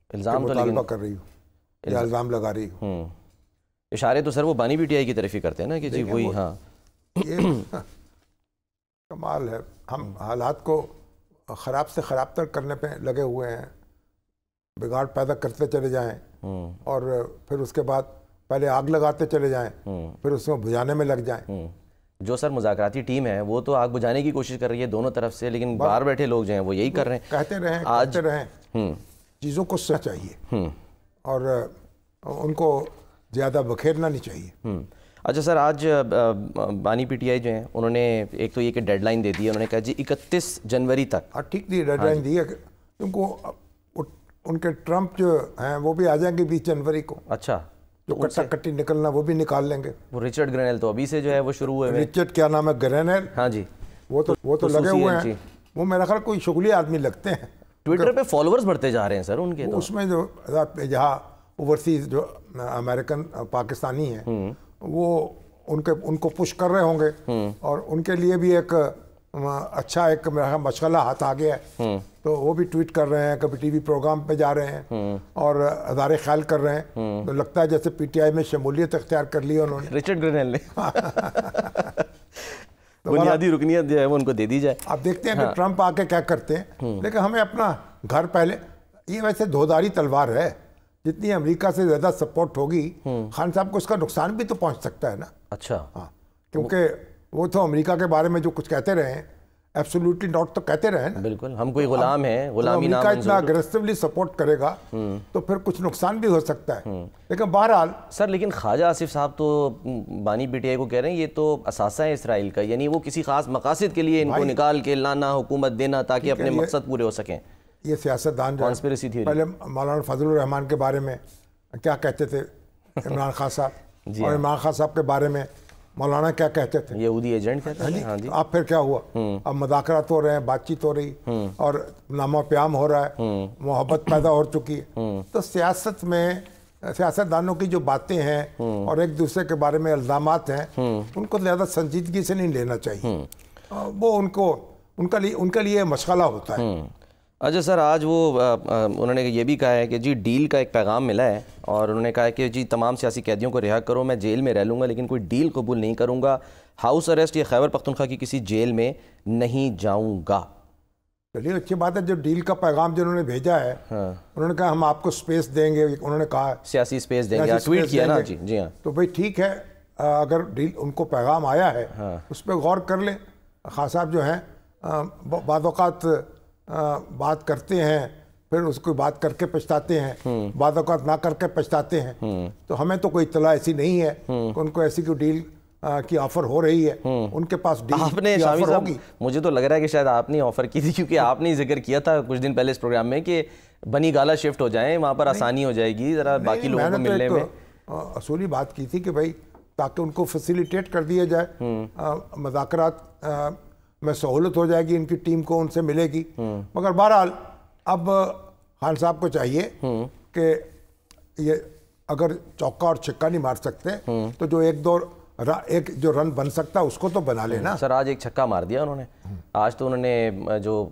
الزام تو مطالبہ کر رہی ہو یا الزام لگا رہی ہو. اشارے تو سر وہ بانی پی ٹی آئی کی طرف ہی کرتے ہیں نا کہ جی وہی. ہاں یہ کمال ہے. ہم حالات کو خراب سے خراب تر کرنے پہ لگے ہوئے ہیں، بگاڑ پیدا کرتے چلے جائیں اور پھر اس کے بعد پہلے آگ لگاتے چلے جائیں، پھر اس کو بجھانے میں لگ جائیں. جو سر مذاکراتی ٹیم ہے وہ تو آگ بجھانے کی کوشش کر رہی ہے دونوں طرف سے، لیکن باہر بیٹھے لوگ جو ہیں وہ یہی کر رہے ہیں. کہتے رہیں چیزوں کو سچ چاہیے اور ان کو زیادہ بکھیرنا نہیں چاہیے. اچھا سر، آج بانی پی ٹی آئی جو ہیں انہوں نے ایک تو یہ کہ ڈیڈ لائن دے دی ہے، انہوں نے کہا جی 31 جنوری تک. ہاں ٹھیک دی ڈیڈ لائن دی ہے، کیونکہ ان کے ٹرمپ جو ہیں وہ بھی آ جائیں گے 20 جنوری کو. اچھا، جو کٹا کٹی نکلنا وہ بھی نکال لیں گے. وہ رچرڈ گرینل تو ابھی سے جو ہے وہ شروع ہوئے. رچرڈ کیا نام ہے، گرینل. ہاں جی، وہ تو لگے ہوئے ہیں. وہ میرا خیال کوئی شغلی آدمی لگتے ہیں. ٹویٹر پہ فالوورز بڑھتے جا رہے ہیں سر ان کے. اس میں جو جہاں اوورسیز جو امریکن پاکستانی ہیں وہ ان کو پش کر رہے ہوں گے، اور ان کے لیے بھی ایک اچھا ایک مشغلہ ہاتھ آ گیا ہے. تو وہ بھی ٹویٹ کر رہے ہیں، کبھی ٹی وی پروگرام پہ جا رہے ہیں اور ادارے خیال کر رہے ہیں. تو لگتا ہے جیسے پی ٹی آئی میں شمولیت اختیار کر لی انہوں نے، رچرڈ گرینل نے. بنیادی رکنیت جو ہے وہ ان کو دے دی جائے. آپ دیکھتے ہیں کہ ٹرمپ آ کے کیا کرتے ہیں، لیکن ہمیں اپنا گھر پہلے. یہ ویسے دھوداری تلوار ہے، جتنی امریکہ سے زیادہ سپورٹ ہوگی خان صاحب کو اس کا نقصان بھی تو پہنچ سکتا ہے نا. اچھا ہاں، کیونکہ وہ تو امریکہ کے بارے میں جو کچھ کہتے رہے ہیں، ایبسولوٹلی ناٹ تو کہتے رہے نا. بالکل، ہم کوئی غلام ہیں، غلامی نام. امریکہ اتنا اگریسولی سپورٹ کرے گا تو پھر کچھ نقصان بھی ہو سکتا ہے. لیکن بہرحال سر، لیکن خواجہ آصف صاحب تو بانی پی ٹی آئی کو کہہ رہے ہیں یہ تو اثاثہ ہے اسرائیل کا، یعنی وہ کسی خاص مقاصد کے لیے ان کو نکال کے لانا، حکومت دینا تاکہ اپنے مقصد پورے ہو سکیں. یہ سیاست دان پہلے مولانا فضل الرحمان کے بارے میں کیا کہتے تھے عمران خان صاحب، اور عمران خان صاحب کے بارے میں مولانا کیا کہتے تھے، یہودی ایجنٹ کہتے ہیں. ہاں جی. اب پھر کیا ہوا، اب مذاکرات ہو رہے ہیں، بات چیت ہو رہی اور نامہ پیام ہو رہا ہے، محبت پیدا ہو چکی ہے. تو سیاست میں سیاست دانوں کی جو باتیں ہیں اور ایک دوسرے کے بارے میں الزامات ہیں ان کو زیادہ سنجیدگی سے نہیں لینا چاہیے. وہ ان کے لیے مشغلہ ہوتا ہے. اچھا سر، آج وہ انہوں نے یہ بھی کہا ہے کہ جی ڈیل کا ایک پیغام ملا ہے، اور انہوں نے کہا ہے کہ جی تمام سیاسی قیدیوں کو رہا کرو، میں جیل میں رہ لوں گا لیکن کوئی ڈیل قبول نہیں کروں گا، ہاؤس اریسٹ یا خیبر پختونخوا کی کسی جیل میں نہیں جاؤں گا. چلیے اچھی بات ہے. جو ڈیل کا پیغام جو انہوں نے بھیجا ہے، انہوں نے کہا ہم آپ کو سپیس دیں گے، انہوں نے کہا سیاسی سپیس دیں گے، ٹویٹ کیا نا. جی ہاں. تو بھائی ٹھیک ہے، اگر ڈیل ان کو پیغام آیا ہے اس پہ غور کر لیں. خان صاحب جو ہیں بعض اوقات بات کرتے ہیں پھر اس کو بات کر کے پچھتاتے ہیں، بعض اوقات نہ کر کے پچھتاتے ہیں. تو ہمیں تو کوئی اطلاع ایسی نہیں ہے کہ ان کو ایسی کوئی ڈیل کی آفر ہو رہی ہے. ان کے پاس آپ نے شامی صاحب، مجھے تو لگ رہا ہے کہ شاید آپ نے آفر کی تھی، کیونکہ آپ نے ذکر کیا تھا کچھ دن پہلے اس پروگرام میں کہ بنی گالا شفٹ ہو جائیں، وہاں پر آسانی ہو جائے گی ذرا باقی لوگوں کو ملنے میں. اصولی بات کی تھی کہ بھائی تاکہ ان کو فیسیلیٹیٹ کر دیا جائے، مذاکرات میں سہولت ہو جائے گی، ان کی ٹیم کو ان سے ملے گی. مگر بہرحال اب خان صاحب کو چاہیے کہ یہ اگر چوکا اور چھکا نہیں مار سکتے تو جو ایک جو رن بن سکتا اس کو تو بنا لینا. سر آج ایک چھکا مار دیا انہوں نے. آج تو انہوں نے جو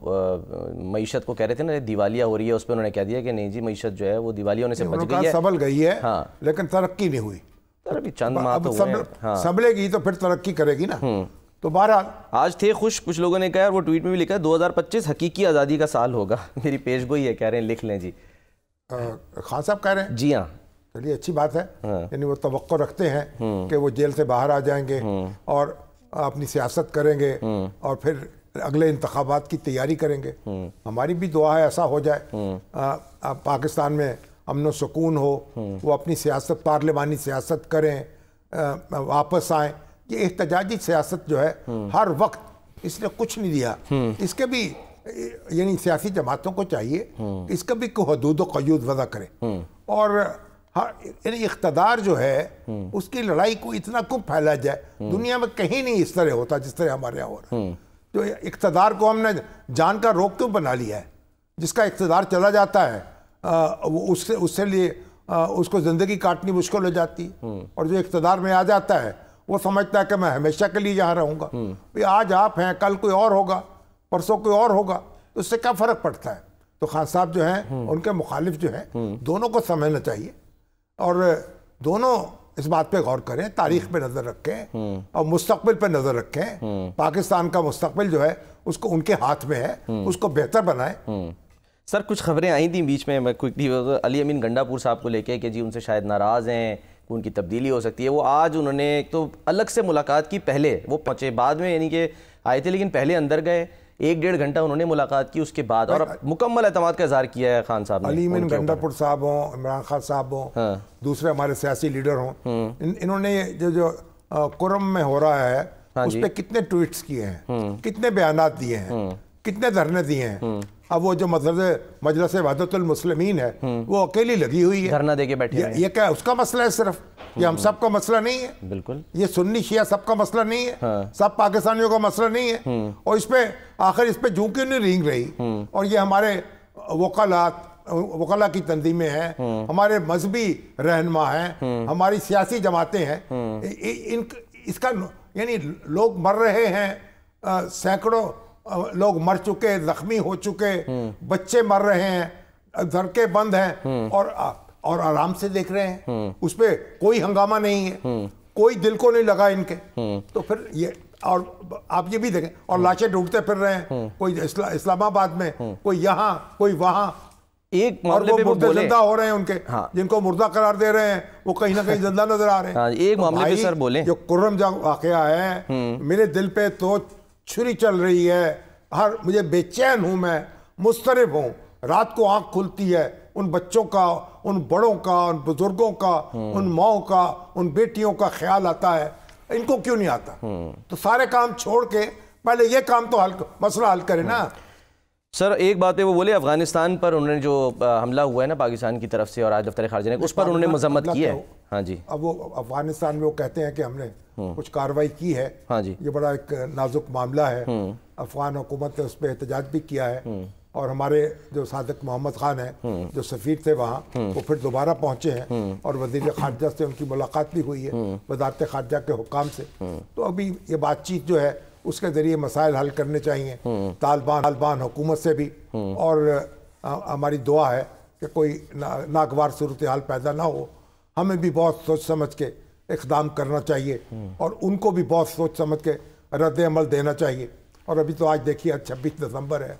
معیشت کو کہہ رہے تھے نا دیوالیہ ہو رہی ہے، اس پہ انہوں نے کہہ دیا کہ نہیں جی معیشت جو ہے وہ دیوالیہ ہونے سے بچ گئی ہے، سنبھل گئی ہے لیکن ترقی نہیں ہوئی. سر ابھی چند ماہ تو ہوئے ہیں. سنبھلے گی تو پھر ترقی کرے گی نا. تو بہرحال آج تھے خوش، کچھ لوگوں نے کہا، اور وہ ٹویٹ میں بھی لکھا ہے 2025 حقیقی آزادی کا سال ہوگا. میری پیش گوئی ہے، کہہ رہے ہیں لکھ لیں. جی خان صاحب کہہ رہے ہیں. جی ہاں. چلیے اچھی بات ہے. یعنی وہ توقع رکھتے ہیں کہ وہ جیل سے باہر آ جائیں گے اور اپنی سیاست کریں گے اور پھر اگلے انتخابات کی تیاری کریں گے. ہماری بھی دعا ہے ایسا ہو جائے، پاکستان میں امن و سکون ہو، وہ اپنی سیاست پارلیمانی سیاست کریں، واپس آئیں. یہ احتجاجی سیاست جو ہے ہر وقت اس نے کچھ نہیں دیا. اس کے بھی یعنی سیاسی جماعتوں کو چاہیے اس کا بھی کوئی حدود و قیود وضع کرے اور یعنی اقتدار جو ہے اس کی لڑائی کو اتنا کم پھیلا جائے، دنیا میں کہیں نہیں اس طرح ہوتا جس طرح ہمارے یہاں ہو رہا ہے. تو اقتدار کو ہم نے جان کا روگ کیوں بنا لیا ہے؟ جس کا اقتدار چلا جاتا ہے اس سے لیے اس کو زندگی کاٹنی مشکل ہو جاتی ہے، اور جو اقتدار میں آ جاتا ہے وہ سمجھتا ہے کہ میں ہمیشہ کے لیے یہاں رہوں گا. آج آپ ہیں، کل کوئی اور ہوگا، پرسوں کوئی اور ہوگا، تو اس سے کیا فرق پڑتا ہے؟ تو خان صاحب جو ہیں ان کے مخالف جو ہیں دونوں کو سمجھنا چاہیے، اور دونوں اس بات پہ غور کریں، تاریخ پہ نظر رکھیں اور مستقبل پہ نظر رکھیں. پاکستان کا مستقبل جو ہے اس کو ان کے ہاتھ میں ہے، اس کو بہتر بنائیں. سر کچھ خبریں آئی تھیں بیچ میں کوئکلی علی امین گنڈا پور صاحب کو لے کے کہ جی ان سے شاید ناراض ہیں، ان کی تبدیلی ہو سکتی ہے. وہ آج انہوں نے ایک تو الگ سے ملاقات کی، پہلے وہ پہنچے بعد میں یعنی کہ آئے تھے لیکن پہلے اندر گئے، 1-1.5 گھنٹہ انہوں نے ملاقات کی، اس کے بعد اور مکمل اعتماد کا اظہار کیا ہے خان صاحب نے. علی امین گنڈا پور صاحب ہوں، عمران خان صاحب ہوں، دوسرے ہمارے سیاسی لیڈر ہوں، انہوں نے جو کرم میں ہو رہا ہے اس پہ کتنے ٹویٹس کیے ہیں، کتنے بیانات دیے ہیں، کتنے دھرنے دیے ہیں. اب وہ جو مجلس وحدت المسلمین ہے وہ اکیلی لگی ہوئی ہے، دھرنا دے کے بیٹھے ہیں. یہ کیا اس کا مسئلہ ہے صرف؟ یہ ہم سب کا مسئلہ نہیں ہے. بالکل یہ سنی شیعہ سب کا مسئلہ نہیں ہے، سب پاکستانیوں کا مسئلہ نہیں ہے. اور اس پہ آخر اس پہ جوں کیوں نہیں رینگ رہی؟ اور یہ ہمارے وکلا کی تنظیمیں ہیں، ہمارے مذہبی رہنما ہیں، ہماری سیاسی جماعتیں ہیں. اس کا یعنی لوگ مر رہے ہیں، سینکڑوں لوگ مر چکے، زخمی ہو چکے، بچے مر رہے ہیں، سڑکیں بند ہیں، اور آرام سے دیکھ رہے ہیں. اس پہ کوئی ہنگامہ نہیں ہے، کوئی دل کو نہیں لگا ان کے. تو پھر یہ، اور آپ یہ بھی دیکھیں، اور لاشیں ڈھونڈتے پھر رہے ہیں، کوئی اسلام آباد میں، کوئی یہاں، کوئی وہاں. ایک اور معاملے وہ پہ وہ مردے بولے، زندہ ہو رہے ہیں، ان کے جن کو مردہ قرار دے رہے ہیں وہ کہیں نہ کہیں زندہ نظر آ رہے ہیں. ایک معاملے پہ سر بولیں، جو کرم جنگ واقعہ ہے، میرے دل پہ تو چھری چل رہی ہے، مجھے بے چین ہوں، میں مضطرب ہوں. رات کو آنکھ کھلتی ہے، ان بچوں کا، ان بڑوں کا، ان بزرگوں کا، ان ماؤں کا، ان بیٹیوں کا خیال آتا ہے. ان کو کیوں نہیں آتا؟ تو سارے کام چھوڑ کے پہلے یہ کام تو مسئلہ حل کرے نا. سر ایک بات پہ وہ بولے، افغانستان پر انہوں نے جو حملہ ہوا ہے نا پاکستان کی طرف سے، اور آج دفتر خارجہ نے اس پر انہوں نے مذمت کی ہے. ہاں جی. اب وہ افغانستان میں وہ کہتے ہیں کہ ہم نے کچھ کارروائی کی ہے. ہاں جی. یہ بڑا ایک نازک معاملہ ہے. افغان حکومت نے اس پہ احتجاج بھی کیا ہے، اور ہمارے جو صادق محمد خان ہیں جو سفیر تھے وہاں، وہ پھر دوبارہ پہنچے ہیں، اور وزیر خارجہ سے ان کی ملاقات بھی ہوئی ہے، وزارت خارجہ کے حکام سے. تو ابھی یہ بات چیت جو ہے اس کے ذریعے مسائل حل کرنے چاہیے، طالبان حکومت سے بھی. اور ہماری دعا ہے کہ کوئی ناگوار صورتحال پیدا نہ ہو. ہمیں بھی بہت سوچ سمجھ کے اقدام کرنا چاہیے، اور ان کو بھی بہت سوچ سمجھ کے رد عمل دینا چاہیے. اور ابھی تو آج دیکھیے 26 دسمبر ہے.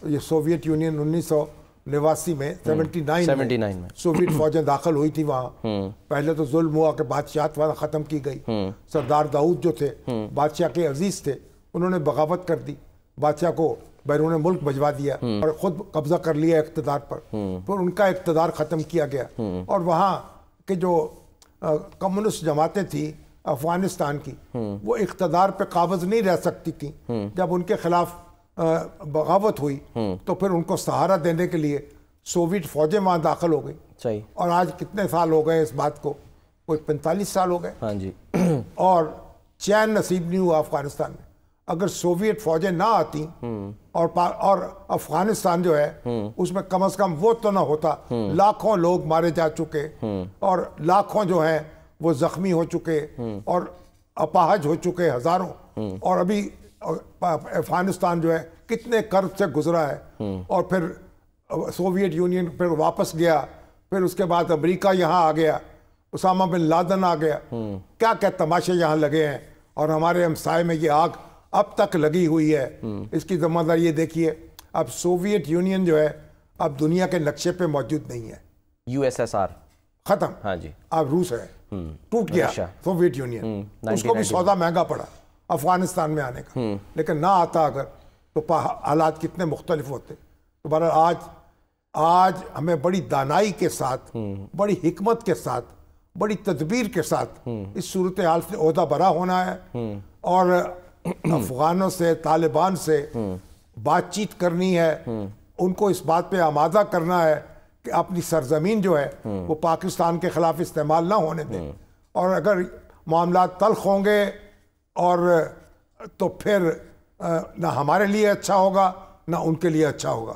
یہ سوویت یونین 1989 میں 79 میں سوویت فوجیں داخل ہوئی تھی وہاں. پہلے تو ظلم ہوا کہ بادشاہت وہاں ختم کی گئی. سردار داؤد جو تھے بادشاہ کے عزیز تھے، انہوں نے بغاوت کر دی، بادشاہ کو بیرون ملک بھجوا دیا اور خود قبضہ کر لیا اقتدار پر. پھر ان کا اقتدار ختم کیا گیا، اور وہاں کے جو کمیونسٹ جماعتیں تھیں افغانستان کی، وہ اقتدار پہ قابض نہیں رہ سکتی تھیں. جب ان کے خلاف بغاوت ہوئی تو پھر ان کو سہارا دینے کے لیے سوویت فوجیں وہاں داخل ہو گئی. صحیح. اور آج کتنے سال ہو گئے اس بات کو؟ کوئی 45 سال ہو گئے. ہاں جی. اور چین نصیب نہیں ہوا افغانستان میں. اگر سوویت فوجیں نہ آتی اور افغانستان جو ہے اس میں کم از کم وہ تو نہ ہوتا. لاکھوں لوگ مارے جا چکے، اور لاکھوں جو ہیں وہ زخمی ہو چکے، اور اپاہج ہو چکے ہزاروں. اور ابھی افغانستان جو ہے کتنے کرب سے گزرا ہے. اور پھر سوویت یونین پھر واپس گیا، پھر اس کے بعد امریکہ یہاں آ گیا، اسامہ بن لادن آ گیا. کیا کیا تماشے یہاں لگے ہیں، اور ہمارے ہمسائے میں یہ آگ اب تک لگی ہوئی ہے. اس کی ذمہ داری یہ دیکھیے، اب سوویت یونین جو ہے اب دنیا کے نقشے پہ موجود نہیں ہے. USSR ختم. ہاں جی. اب روس ہے، ٹوٹ گیا سوویت یونین. اس کو بھی سودا مہنگا پڑا افغانستان میں آنے کا، لیکن نہ آتا اگر تو حالات کتنے مختلف ہوتے. تو بہرحال آج ہمیں بڑی دانائی کے ساتھ، بڑی حکمت کے ساتھ، بڑی تدبیر کے ساتھ اس صورتحال سے عہدہ برا ہونا ہے، اور افغانوں سے، طالبان سے بات چیت کرنی ہے. ان کو اس بات پہ آمادہ کرنا ہے کہ اپنی سرزمین جو ہے وہ پاکستان کے خلاف استعمال نہ ہونے دیں، اور اگر معاملات تلخ ہوں گے اور تو پھر نہ ہمارے لیے اچھا ہوگا نہ ان کے لیے اچھا ہوگا.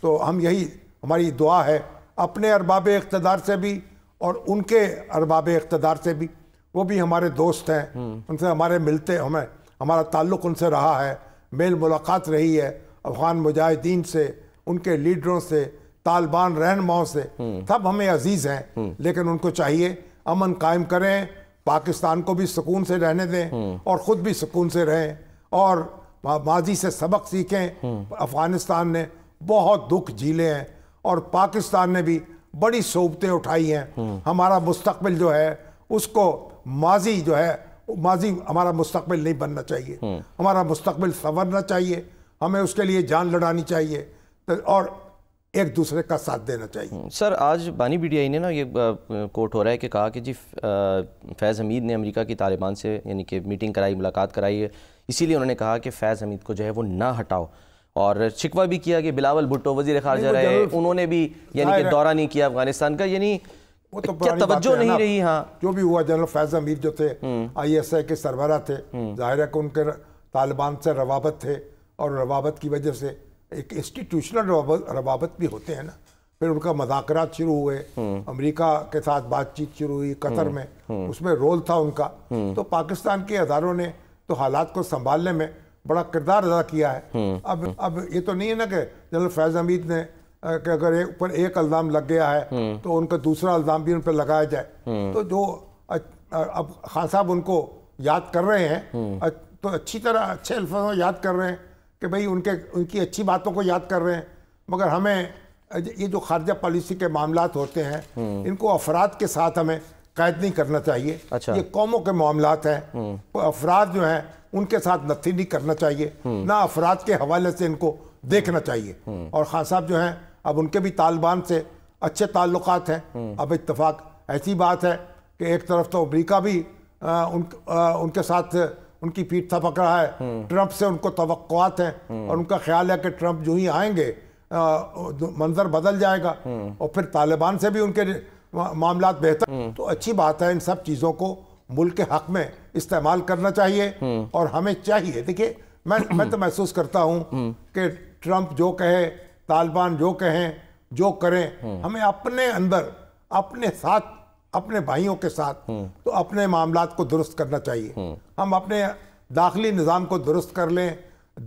تو ہم یہی ہماری دعا ہے اپنے ارباب اقتدار سے بھی اور ان کے ارباب اقتدار سے بھی، وہ بھی ہمارے دوست ہیں، ان سے ہمارے ملتے ہمارا تعلق ان سے رہا ہے، میل ملاقات رہی ہے افغان مجاہدین سے، ان کے لیڈروں سے، طالبان رہنماؤں سے، سب ہمیں عزیز ہیں، لیکن ان کو چاہیے امن قائم کریں، پاکستان کو بھی سکون سے رہنے دیں اور خود بھی سکون سے رہیں، اور ماضی سے سبق سیکھیں. افغانستان نے بہت دکھ جھیلے ہیں اور پاکستان نے بھی بڑی صعوبتیں اٹھائی ہیں. ہمارا مستقبل جو ہے اس کو ماضی ہمارا مستقبل نہیں بننا چاہیے، ہمارا مستقبل سنورنا چاہیے، ہمیں اس کے لیے جان لڑانی چاہیے اور ایک دوسرے کا ساتھ دینا چاہیے. سر آج بانی پی ٹی آئی نے نا یہ کوٹ ہو رہا ہے کہ کہا کہ جی فیض حمید نے امریکہ کی طالبان سے یعنی کہ میٹنگ کرائی، ملاقات کرائی ہے، اسی لیے انہوں نے کہا کہ فیض حمید کو جو ہے وہ نہ ہٹاؤ، اور شکوہ بھی کیا کہ بلاول بھٹو وزیر خارجہ رہے، انہوں نے بھی یعنی کہ دورہ نہیں کیا افغانستان کا، یعنی کیا توجہ نہیں رہی. ہاں جو بھی ہوا، جنرل فیض حمید جو تھے آئی ایس آئی کے سربراہ تھے، ظاہر ہے کہ ان کے طالبان سے روابط تھے، اور روابط کی وجہ سے ایک انسٹیٹیوشنل روابط بھی ہوتے ہیں نا. پھر ان کا مذاکرات شروع ہوئے، امریکہ کے ساتھ بات چیت شروع ہوئی قطر میں، اس میں رول تھا ان کا. تو پاکستان کے اداروں نے تو حالات کو سنبھالنے میں بڑا کردار ادا کیا ہے. اب یہ تو نہیں ہے نا کہ جنرل فیض حمید نے کہ اگر اوپر ایک الزام لگ گیا ہے تو ان کا دوسرا الزام بھی ان پہ لگایا جائے. تو جو اب خان صاحب ان کو یاد کر رہے ہیں تو اچھی طرح اچھے الفاظوں میں یاد کر رہے ہیں کہ بھئی ان کی اچھی باتوں کو یاد کر رہے ہیں، مگر ہمیں یہ جو خارجہ پالیسی کے معاملات ہوتے ہیں ان کو افراد کے ساتھ ہمیں قید نہیں کرنا چاہیے. یہ قوموں کے معاملات ہیں، افراد جو ہیں ان کے ساتھ نتھی نہیں کرنا چاہیے، نہ افراد کے حوالے سے ان کو دیکھنا چاہیے. اور خان صاحب جو ہیں اب ان کے بھی طالبان سے اچھے تعلقات ہیں. اب اتفاق ایسی بات ہے کہ ایک طرف تو امریکہ بھی ان کے ساتھ ان کی پیٹھ تھپک رہا ہے، ٹرمپ سے ان کو توقعات ہیں اور ان کا خیال ہے کہ ٹرمپ جو ہی آئیں گے منظر بدل جائے گا، اور پھر طالبان سے بھی ان کے معاملات بہتر. تو اچھی بات ہے، ان سب چیزوں کو ملک کے حق میں استعمال کرنا چاہیے. اور ہمیں چاہیے، دیکھیے میں تو محسوس کرتا ہوں کہ ٹرمپ جو کہے، طالبان جو کہیں، جو کریں، ہمیں اپنے اندر اپنے ساتھ اپنے بھائیوں کے ساتھ تو اپنے معاملات کو درست کرنا چاہیے. ہم اپنے داخلی نظام کو درست کر لیں،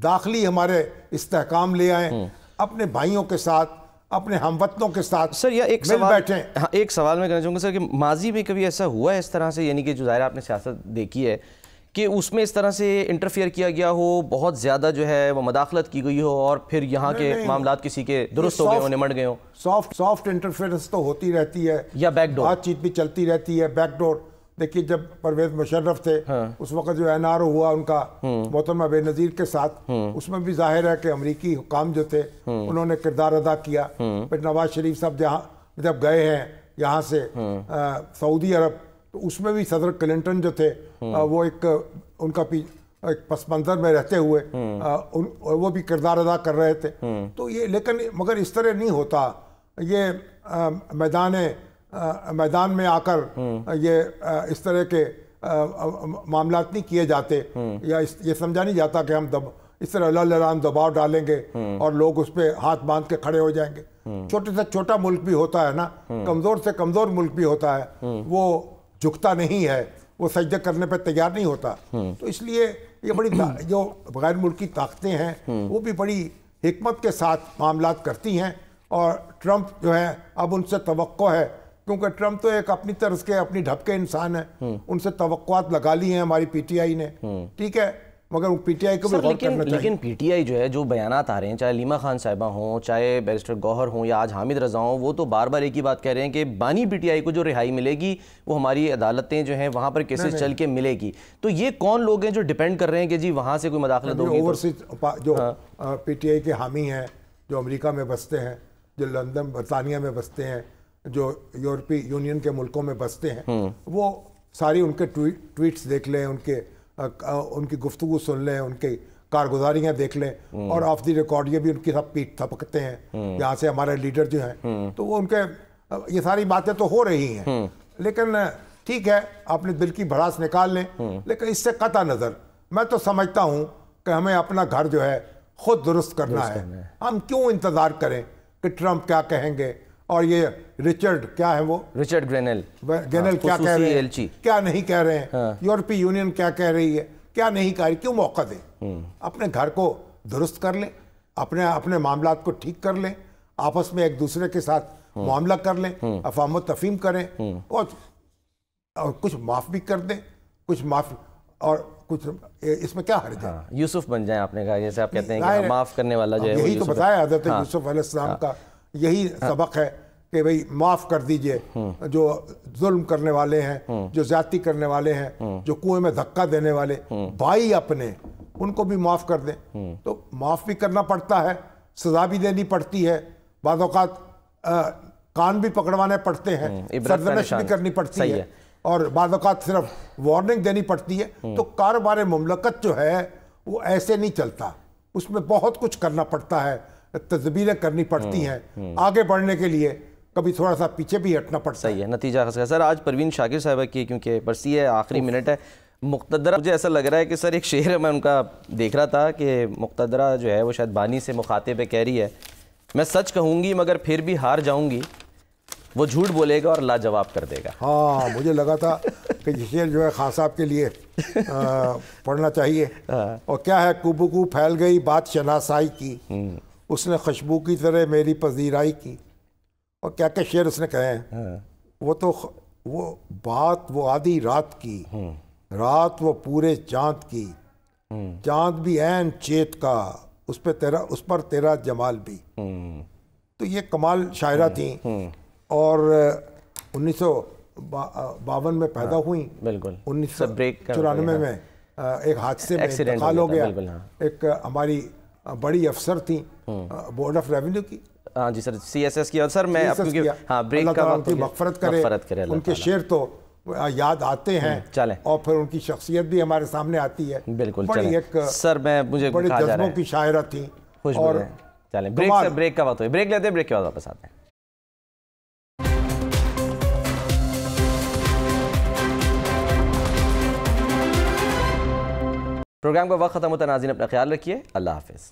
داخلی ہمارے استحکام لے آئیں، اپنے بھائیوں کے ساتھ اپنے ہموطنوں کے ساتھ سر یا ایک مل بیٹھیں. ایک سوال میں کرنا چاہوں گا سر کہ ماضی میں کبھی ایسا ہوا ہے اس طرح سے، یعنی کہ جو ظاہر آپ نے سیاست دیکھی ہے، کہ اس میں اس طرح سے انٹرفیئر کیا گیا ہو، بہت زیادہ جو ہے وہ مداخلت کی گئی ہو اور پھر یہاں کے معاملات کسی کے درست ہو گئے ہوں، نمٹ گئے ہوں؟ سافٹ انٹرفیئرنس تو ہوتی رہتی ہے، یا بیک ڈور بات چیت بھی چلتی رہتی ہے. بیک ڈور دیکھیے جب پرویز مشرف تھے اس وقت جو این آر او ہوا ان کا محترمہ بے نظیر کے ساتھ، اس میں بھی ظاہر ہے کہ امریکی حکام جو تھے انہوں نے کردار ادا کیا. پھر نواز شریف صاحب جب گئے ہیں یہاں سے سعودی عرب، تو اس میں بھی صدر کلنٹن جو تھے وہ ان کا ایک پس منظر میں رہتے ہوئے وہ بھی کردار ادا کر رہے تھے. تو یہ لیکن مگر اس طرح نہیں ہوتا، یہ میدان میں آ کر یہ اس طرح کے معاملات نہیں کیے جاتے، یا یہ سمجھا نہیں جاتا کہ ہم اس طرح اللہ لران دباؤ ڈالیں گے اور لوگ اس پہ ہاتھ باندھ کے کھڑے ہو جائیں گے. چھوٹے سے چھوٹا ملک بھی ہوتا ہے نا، کمزور سے کمزور ملک بھی ہوتا ہے، وہ جھکتا نہیں ہے، وہ سجدہ کرنے پہ تیار نہیں ہوتا. تو اس لیے یہ بڑی جو غیر ملکی طاقتیں ہیں وہ بھی بڑی حکمت کے ساتھ معاملات کرتی ہیں. اور ٹرمپ جو ہے اب ان سے توقع ہے، کیونکہ ٹرمپ تو ایک اپنی طرز کے اپنی ڈھب کے انسان ہیں، ان سے توقعات لگا لی ہیں ہماری پی ٹی آئی نے، ٹھیک ہے، مگر پی ٹی آئی کو بھی غور کرنا چاہیے. لیکن پی ٹی آئی جو ہے جو بیانات آ رہے ہیں، چاہے علیمہ خان صاحبہ ہوں، چاہے بیرسٹر گوہر ہوں، یا آج حامد رضا ہوں، وہ تو بار بار ایک ہی بات کہہ رہے ہیں کہ بانی پی ٹی آئی کو جو رہائی ملے گی وہ ہماری عدالتیں جو ہیں وہاں پر کیسز چل کے ملے گی. تو یہ کون لوگ ہیں جو ڈیپینڈ کر رہے ہیں کہ جی وہاں سے کوئی مداخلت ہوگی؟ اوورسیز جو پی ٹی آئی کے حامی ہیں، جو امریکہ میں بستے ہیں، جو لندن برطانیہ میں بستے ہیں، جو یورپی یونین کے ملکوں میں بستے ہیں، وہ ساری ان کے ٹویٹس دیکھ لیں، ان کی گفتگو سن لیں، ان کے کارگزاریاں دیکھ لیں اور آف دی ریکارڈ یہ بھی ان کی سب پیٹ تھپکتے ہیں یہاں سے ہمارے لیڈر جو ہیں، تو وہ ان کے یہ ساری باتیں تو ہو رہی ہیں، لیکن ٹھیک ہے اپنے دل کی بھڑاس نکال لیں، لیکن اس سے قطع نظر میں تو سمجھتا ہوں کہ ہمیں اپنا گھر جو ہے خود درست کرنا ہے۔ ہم کیوں انتظار کریں کہ ٹرمپ کیا کہیں گے اور یہ رچرڈ کیا ہے، وہ رچرڈ گرینل کیا کہہ رہے ہیں، کیا نہیں کہہ رہے ہیں، یورپی یونین کیا کہہ رہی ہے، کیا نہیں کہہ رہی، کیوں موقع دیں؟ اپنے گھر کو درست کر لیں، اپنے معاملات کو ٹھیک کر لیں، آپس میں ایک دوسرے کے ساتھ معاملہ کر لیں، افہام و تفہیم کریں اور کچھ معاف بھی کر دیں، کچھ معاف اور کچھ اس میں کیا حرج ہے؟ یوسف بن جائیں، آپ نے کہا جیسے آپ کہتے ہیں کہ معاف کرنے والا جو ہے، یہی تو بتایا حضرت یوسف علیہ السلام کا یہی سبق ہے کہ بھئی معاف کر دیجئے، جو ظلم کرنے والے ہیں، جو زیادتی کرنے والے ہیں، جو کنویں میں دھکا دینے والے بھائی اپنے، ان کو بھی معاف کر دیں۔ تو معاف بھی کرنا پڑتا ہے، سزا بھی دینی پڑتی ہے، بعض اوقات کان بھی پکڑوانے پڑتے ہیں، سرزنش بھی کرنی پڑتی ہے، اور بعض اوقات صرف وارننگ دینی پڑتی ہے۔ تو کاروبار مملکت جو ہے وہ ایسے نہیں چلتا، اس میں بہت کچھ کرنا پڑتا ہے، تدبیریں کرنی پڑتی ہیں، آگے بڑھنے کے لیے کبھی تھوڑا سا پیچھے بھی ہٹنا پڑتا ہے۔ صحیح ہے، نتیجہ خاص ہے۔ سر آج پروین شاکر صاحبہ کی کیونکہ برسی ہے، آخری منٹ ہے، مقتدرہ مجھے ایسا لگ رہا ہے کہ سر ایک شعر میں ان کا دیکھ رہا تھا کہ مقتدرہ جو ہے وہ شاید بانی سے مخاطب کہہ رہی ہے، میں سچ کہوں گی مگر پھر بھی ہار جاؤں گی، وہ جھوٹ بولے گا اور لاجواب کر دے گا۔ ہاں مجھے لگا تھا کہ یہ شعر جو ہے خان صاحب کے لیے پڑھنا چاہیے۔ اور کیا ہے، کوبو کو پھیل گئی بات شناسائی کی، اس نے خوشبو کی طرح میری پذیرائی کی، اور کیا کیا شعر اس نے کہے ہیں، وہ بات وہ آدھی رات کی، رات وہ پورے چاند کی، چاند بھی عین چیت کا، اس پر تیرا جمال بھی۔ تو یہ کمال شاعرہ تھیں، اور 1952 میں پیدا ہوئیں، بالکل 1994 میں ایک حادثے میں انتقال ہو گیا۔ ایک ہماری بڑی افسر تھیں بورڈ آف ریونیو کی، ہاں جی سر، سی ایس ایس کی، اور سر میں اللہ تعالیٰ ان کی مغفرت کرے، ان کے شعر تو یاد آتے ہیں، اور پھر ان کی شخصیت بھی ہمارے سامنے آتی ہے۔ بالکل بڑی ایک سر میں مجھے بڑی جذبوں کی شاعرہ تھیں۔ اور چلیں بریک کا وقت ہوئی، بریک لیتے ہیں، بریک کے بعد واپس آتے ہیں۔ پروگرام کا وقت ختم ہوتا ہے، ناظرین اپنا خیال رکھیے، اللہ حافظ۔